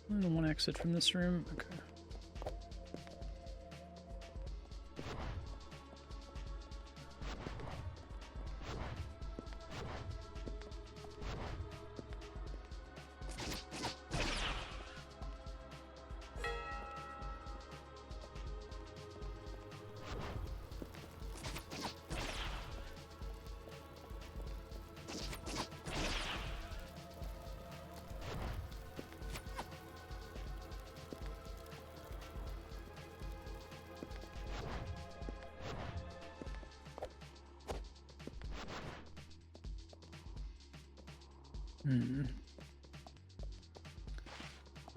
Only one exit from this room? Okay.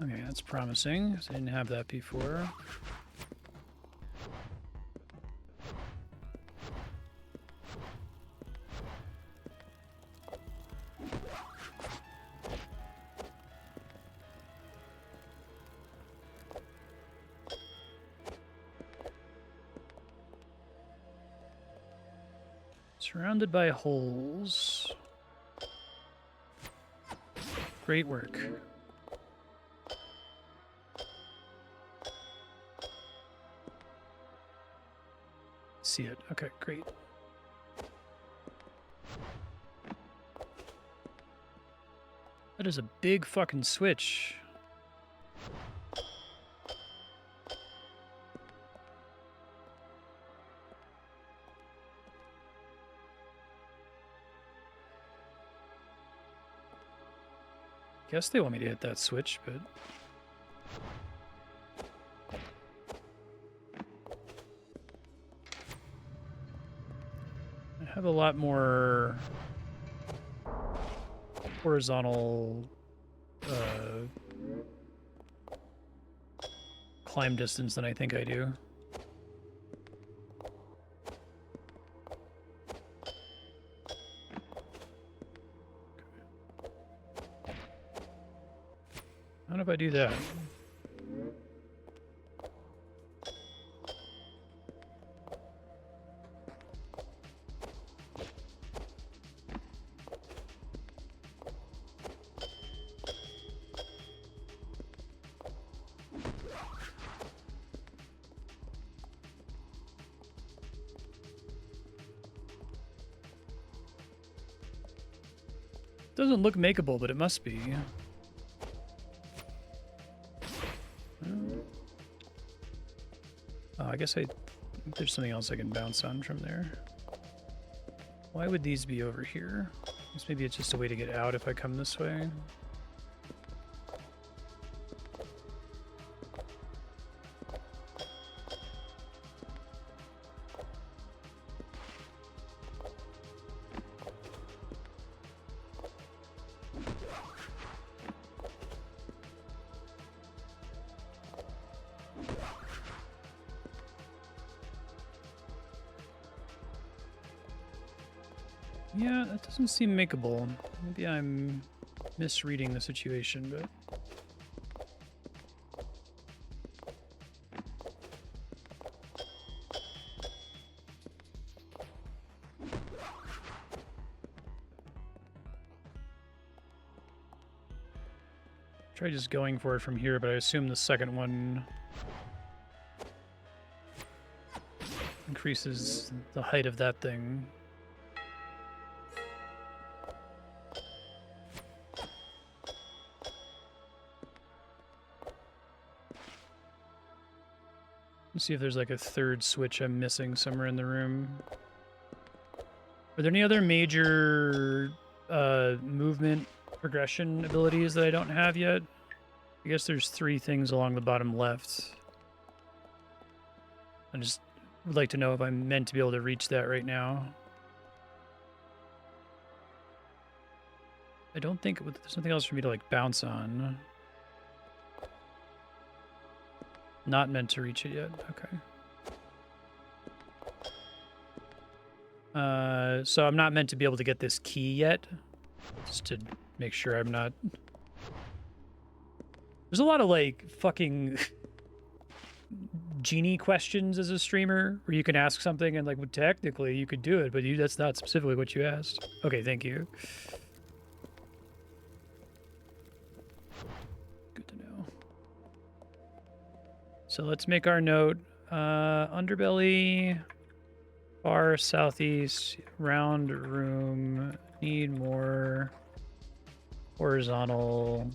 Okay, that's promising. I didn't have that before. Surrounded by holes. Great work. See it. Okay, great. That is a big fucking switch. Guess they want me to hit that switch, but... I have a lot more horizontal climb distance than I think I do. How do I do that? Doesn't look makeable, but it must be. Oh, I guess there's something else I can bounce on from there. Why would these be over here? I guess maybe it's just a way to get out if I come this way. Yeah, that doesn't seem makeable. Maybe I'm misreading the situation, but... Try just going for it from here, but I assume the second one increases the height of that thing. Let's see if there's like a third switch I'm missing somewhere in the room. Are there any other major movement progression abilities that I don't have yet? I guess there's 3 things along the bottom left. I just would like to know if I'm meant to be able to reach that right now. I don't think there's nothing else for me to like bounce on. Not meant to reach it yet. Okay. So I'm not meant to be able to get this key yet. Just to make sure I'm not... There's a lot of, like, fucking genie questions as a streamer, where you can ask something and, like, well, technically you could do it, but that's not specifically what you asked. Okay, thank you. Good to know. So let's make our note. Underbelly, far southeast, round room, need more horizontal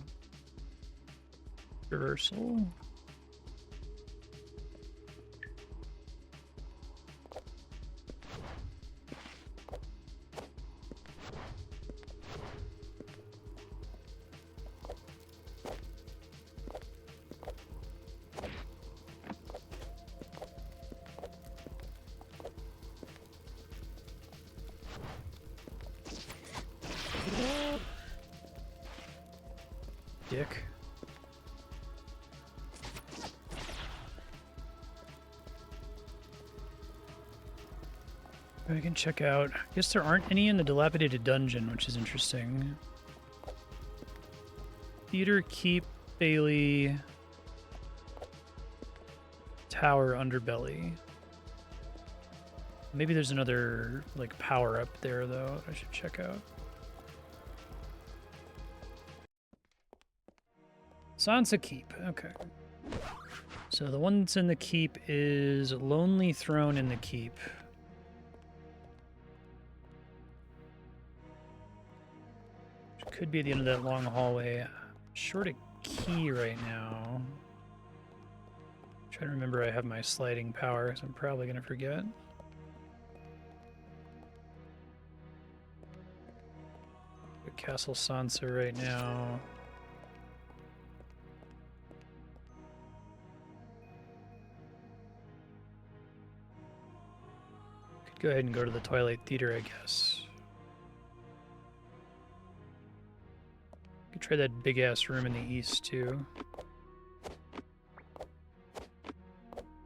reversal. Dick. I can check out. I guess there aren't any in the dilapidated dungeon, which is interesting. Theater, keep, Bailey, tower, underbelly. Maybe there's another like power up there though I should check out. Sansa Keep. Okay. So the one that's in the keep is Lonely Throne in the Keep. Which could be at the end of that long hallway. I'm short a key right now. I'm trying to remember I have my sliding power, so I'm probably going to forget. Castle Sansa right now. Could go ahead and go to the Twilight Theater, I guess. Could try that big ass room in the east too.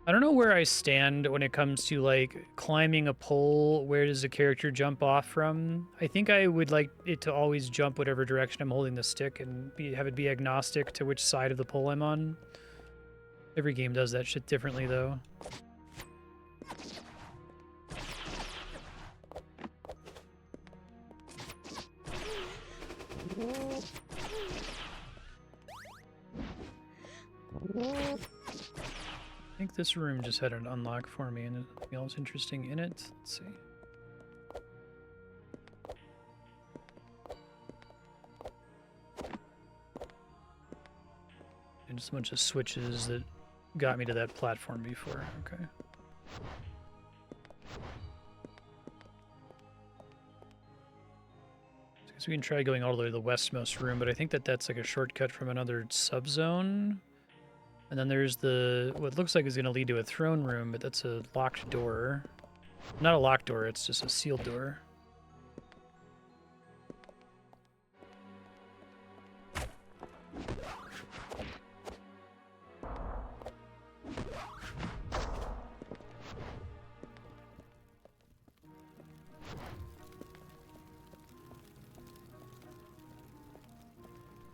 I don't know where I stand when it comes to like climbing a pole. Where does the character jump off from? I think I would like it to always jump whatever direction I'm holding the stick and have it be agnostic to which side of the pole I'm on. Every game does that shit differently though. I think this room just had an unlock for me and anything else interesting in it. Let's see. And just a bunch of switches that got me to that platform before. Okay. So I guess we can try going all the way to the westmost room, but I think that that's like a shortcut from another subzone. And then there's the, what looks like is going to lead to a throne room, but that's a locked door. Not a locked door, it's just a sealed door.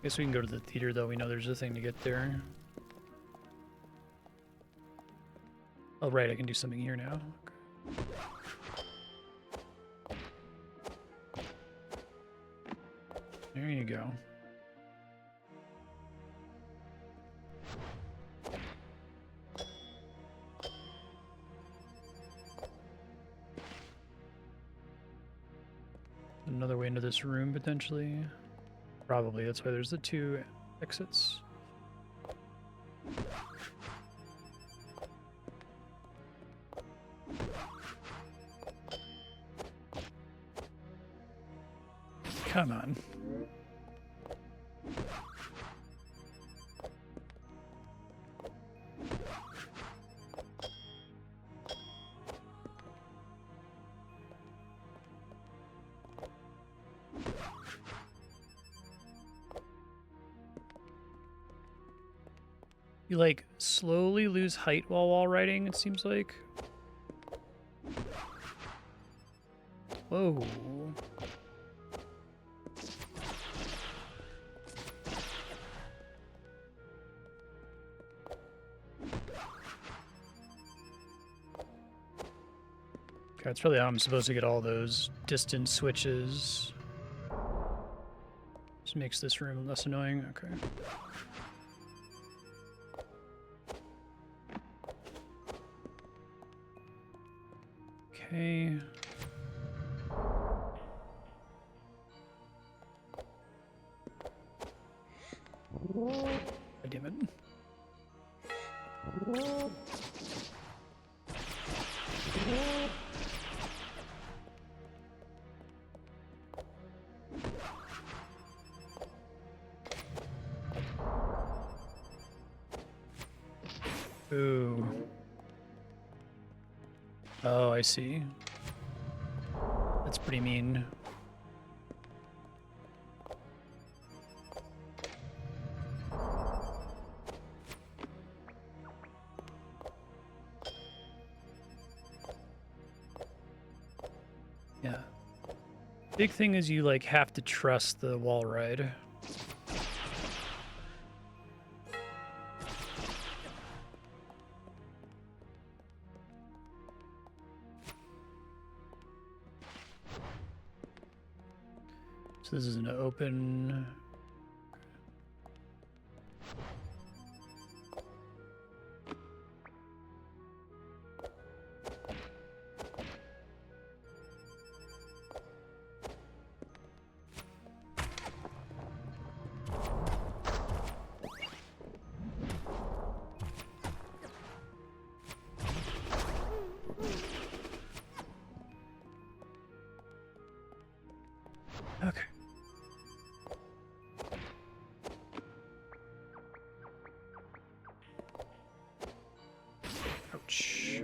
Guess we can go to the theater, though. We know there's a thing to get there. Oh, right, I can do something here now. Okay. There you go. Another way into this room, potentially. Probably, that's why there's the two exits. Come on. You, like, slowly lose height while wall riding, it seems like. Whoa. Okay, that's probably how I'm supposed to get all those distance switches. Just makes this room less annoying. Okay. Okay. God damn it. Ooh. Oh, I see. That's pretty mean. Yeah. Big thing is you, like, have to trust the wall ride. So this is an open... Okay. Ouch.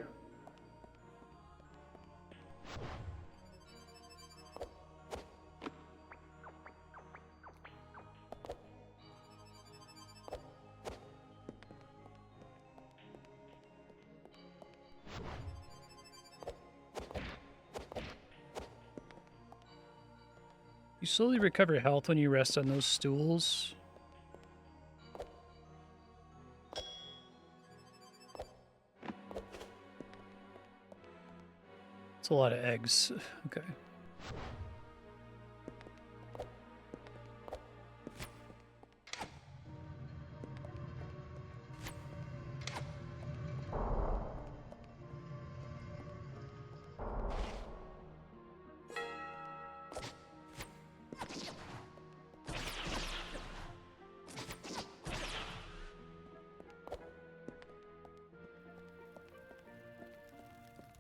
You slowly recover health when you rest on those stools. It's a lot of eggs. Okay.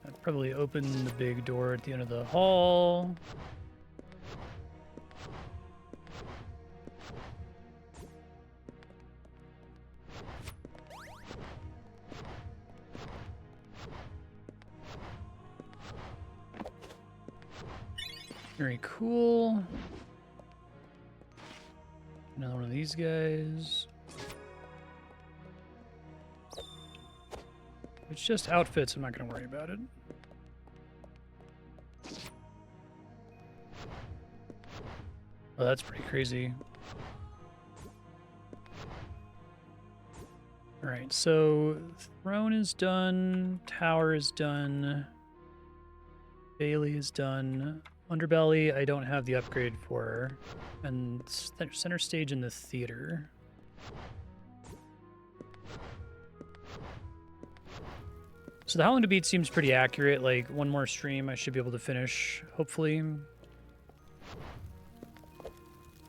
I'd probably open the big door at the end of the hall. Very cool. Another one of these guys. It's just outfits, I'm not going to worry about it. Oh, that's pretty crazy. Alright, so throne is done, tower is done, Bailey is done, underbelly I don't have the upgrade for, and center stage in the theater. So the How Long to Beat seems pretty accurate, like one more stream I should be able to finish, hopefully.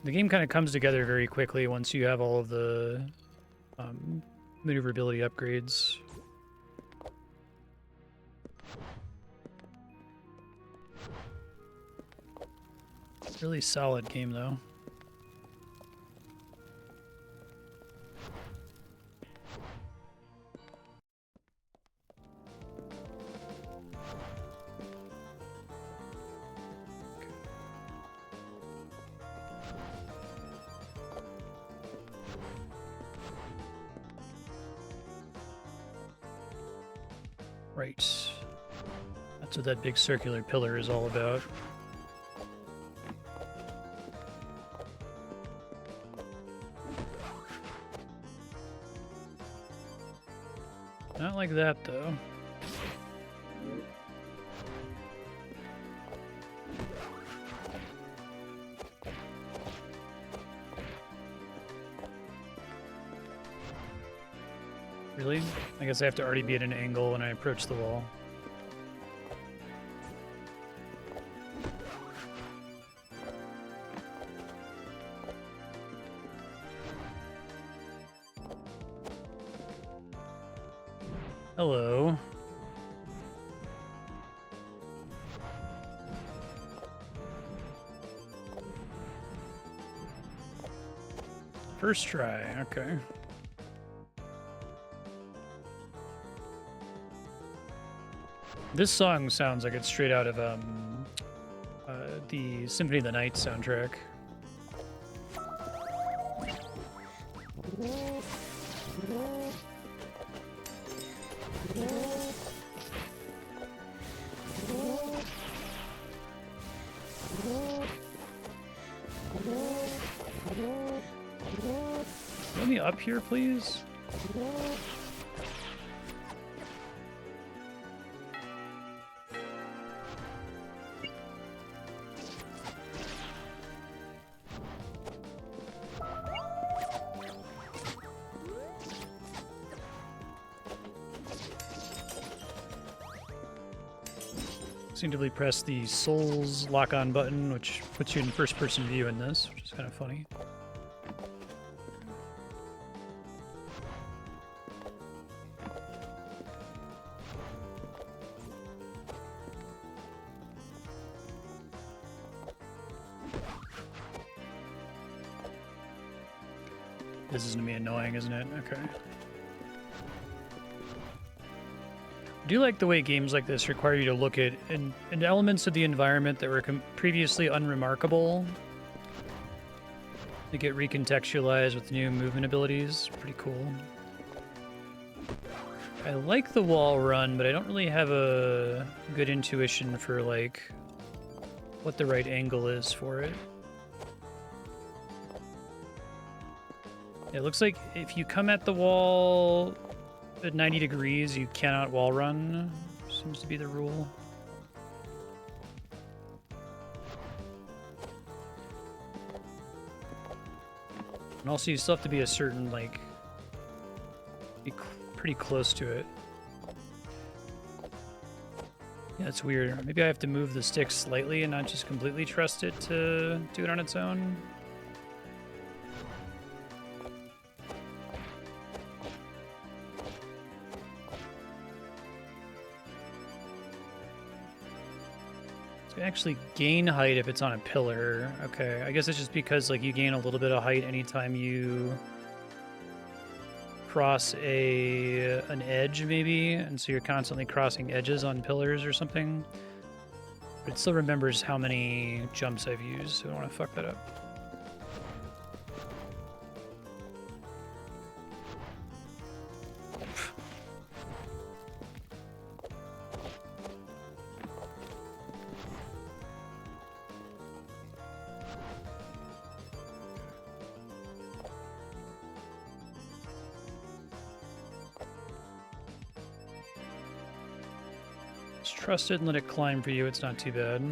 The game kind of comes together very quickly once you have all of the maneuverability upgrades. Really solid game, though. Right. That's what that big circular pillar is all about. Not like that, though. Really? I guess I have to already be at an angle when I approach the wall. Hello. First try, okay. This song sounds like it's straight out of the Symphony of the Night soundtrack. Let me up here, please. Instinctively press the Souls lock-on button, which puts you in first-person view in this, which is kind of funny. This is going to be annoying, isn't it? Okay. I do like the way games like this require you to look at and elements of the environment that were previously unremarkable. They get recontextualized with new movement abilities. Pretty cool. I like the wall run, but I don't really have a good intuition for, like, what the right angle is for it. It looks like if you come at the wall at 90 degrees, you cannot wall run. Seems to be the rule. And also you still have to be a certain, like, be pretty close to it. Yeah, it's weird. Maybe I have to move the stick slightly and not just completely trust it to do it on its own. Actually gain height if it's on a pillar. Okay, I guess it's just because, like, you gain a little bit of height anytime you cross an edge, maybe, and so you're constantly crossing edges on pillars or something. But it still remembers how many jumps I've used, so I don't want to fuck that up. Trust it and let it climb for you. It's not too bad.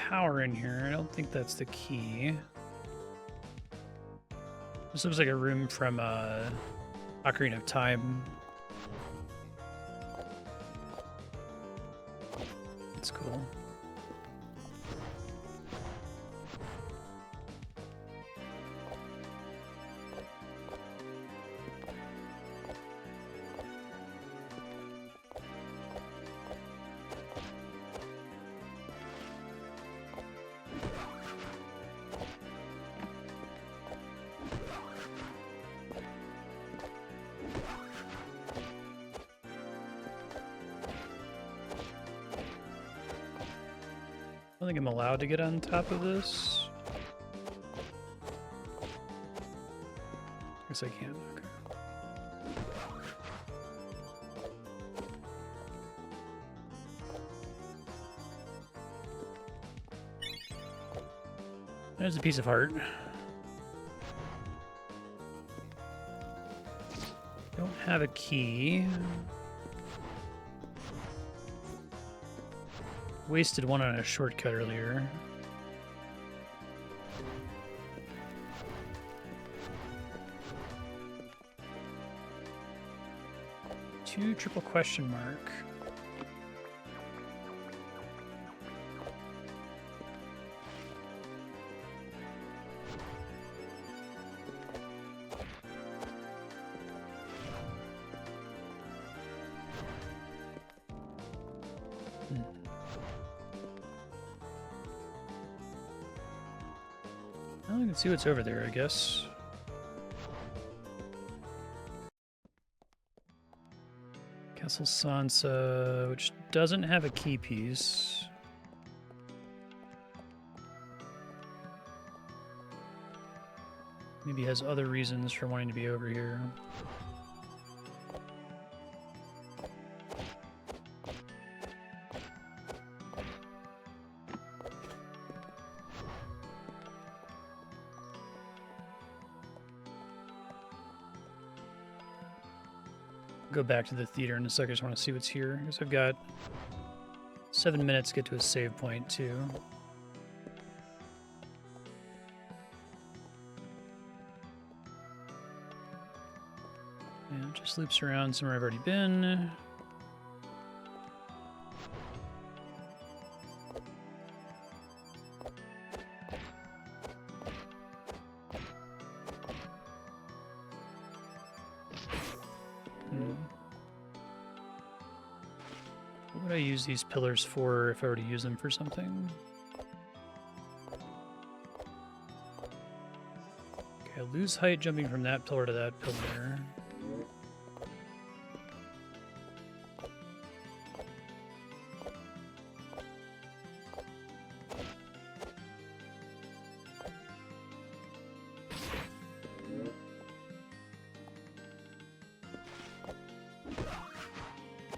Power in here. I don't think that's the key. This looks like a room from Ocarina of Time. That's cool. I don't think I'm allowed to get on top of this. Guess I can. Okay. There's a piece of heart. Don't have a key. Wasted one on a shortcut earlier. Two triple question mark. Well, we can see what's over there, I guess. Castle Sansa, which doesn't have a key piece. Maybe has other reasons for wanting to be over here. Go back to the theater in a second. I just want to see what's here because I've got 7 minutes to get to a save point too. just loops around somewhere I've already been. What would I use these pillars for if I were to use them for something? Okay, I lose height jumping from that pillar to that pillar.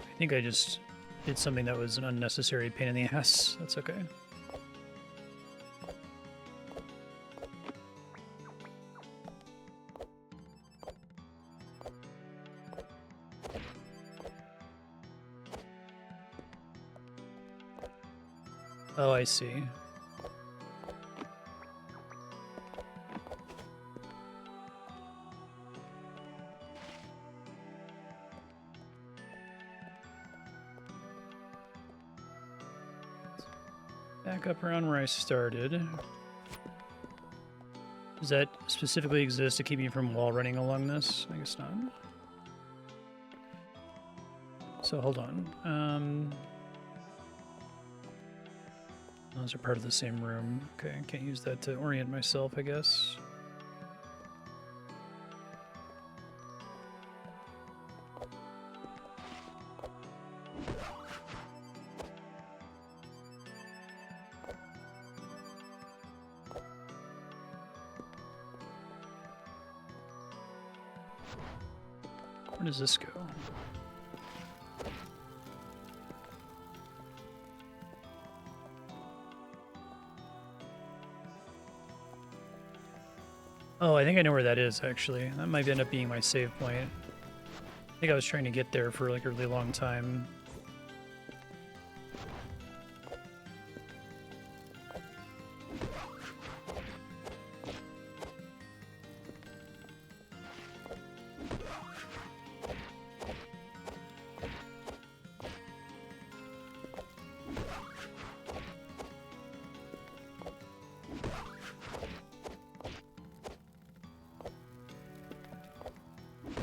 I think I just did something that was an unnecessary pain in the ass. That's okay. Oh, I see. Back up around where I started. Does that specifically exist to keep me from wall running along this? I guess not. So hold on. Those are part of the same room. Okay, I can't use that to orient myself, I guess. Where does this go? Oh, I think I know where that is, actually. That might end up being my save point. I think I was trying to get there for like a really long time.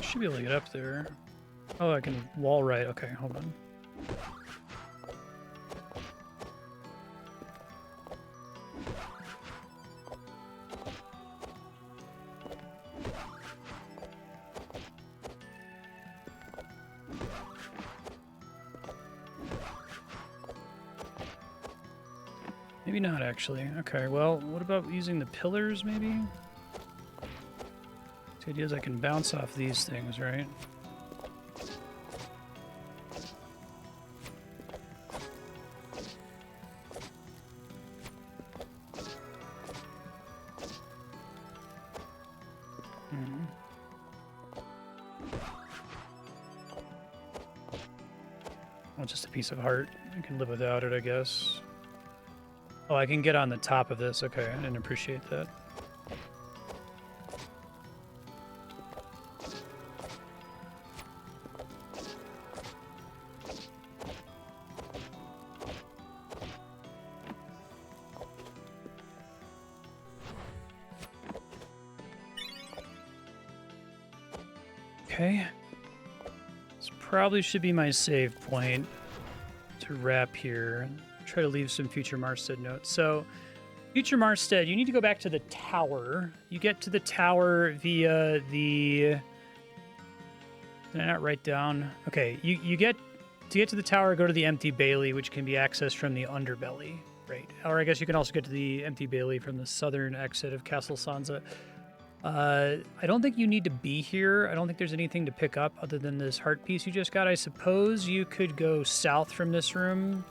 Should be able to get up there. Oh, I can wall right. Okay, hold on. Maybe not, actually. Okay, well, what about using the pillars, maybe? The idea is I can bounce off these things, right? Well, just a piece of heart. I can live without it, I guess. Oh, I can get on the top of this. Okay, I didn't appreciate that. Okay. This probably should be my save point to wrap here. Try to leave some future Marstead notes. So, future Marstead, you need to go back to the tower. You get to the tower via the... Did I not write down? Okay, you get... To get to the tower, go to the Empty Bailey, which can be accessed from the underbelly, right? Or I guess you can also get to the Empty Bailey from the southern exit of Castle Sansa. I don't think you need to be here. I don't think there's anything to pick up other than this heart piece you just got. I suppose you could go south from this room.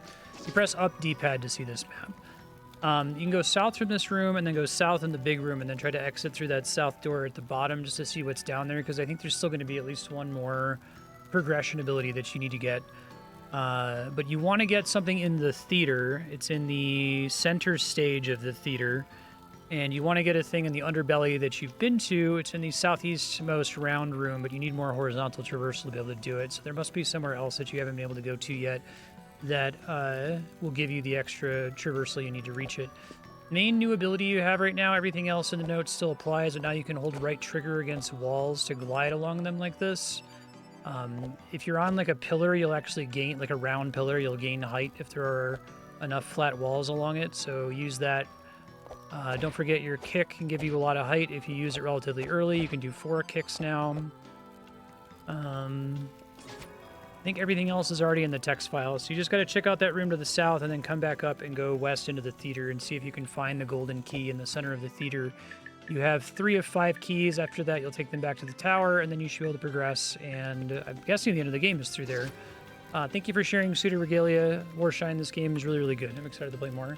You press up D-pad to see this map. You can go south from this room and then go south in the big room and then try to exit through that south door at the bottom just to see what's down there, because I think there's still going to be at least one more progression ability that you need to get. But you want to get something in the theater. It's in the center stage of the theater. And you want to get a thing in the underbelly that you've been to. It's in the southeastmost round room, but you need more horizontal traversal to be able to do it. So there must be somewhere else that you haven't been able to go to yet that will give you the extra traversal you need to reach it. Main new ability you have right now, everything else in the notes still applies, but now you can hold right trigger against walls to glide along them like this. If you're on like a pillar, you'll actually gain, like a round pillar, you'll gain height if there are enough flat walls along it, so use that. Don't forget your kick can give you a lot of height if you use it relatively early. You can do 4 kicks now. I think everything else is already in the text file, so you just got to check out that room to the south and then come back up and go west into the theater and see if you can find the golden key in the center of the theater. You have 3 of 5 keys. After that, you'll take them back to the tower, and then you should be able to progress, and I'm guessing the end of the game is through there. Thank you for sharing Pseudoregalia. Warshine, this game is really, really good. I'm excited to play more.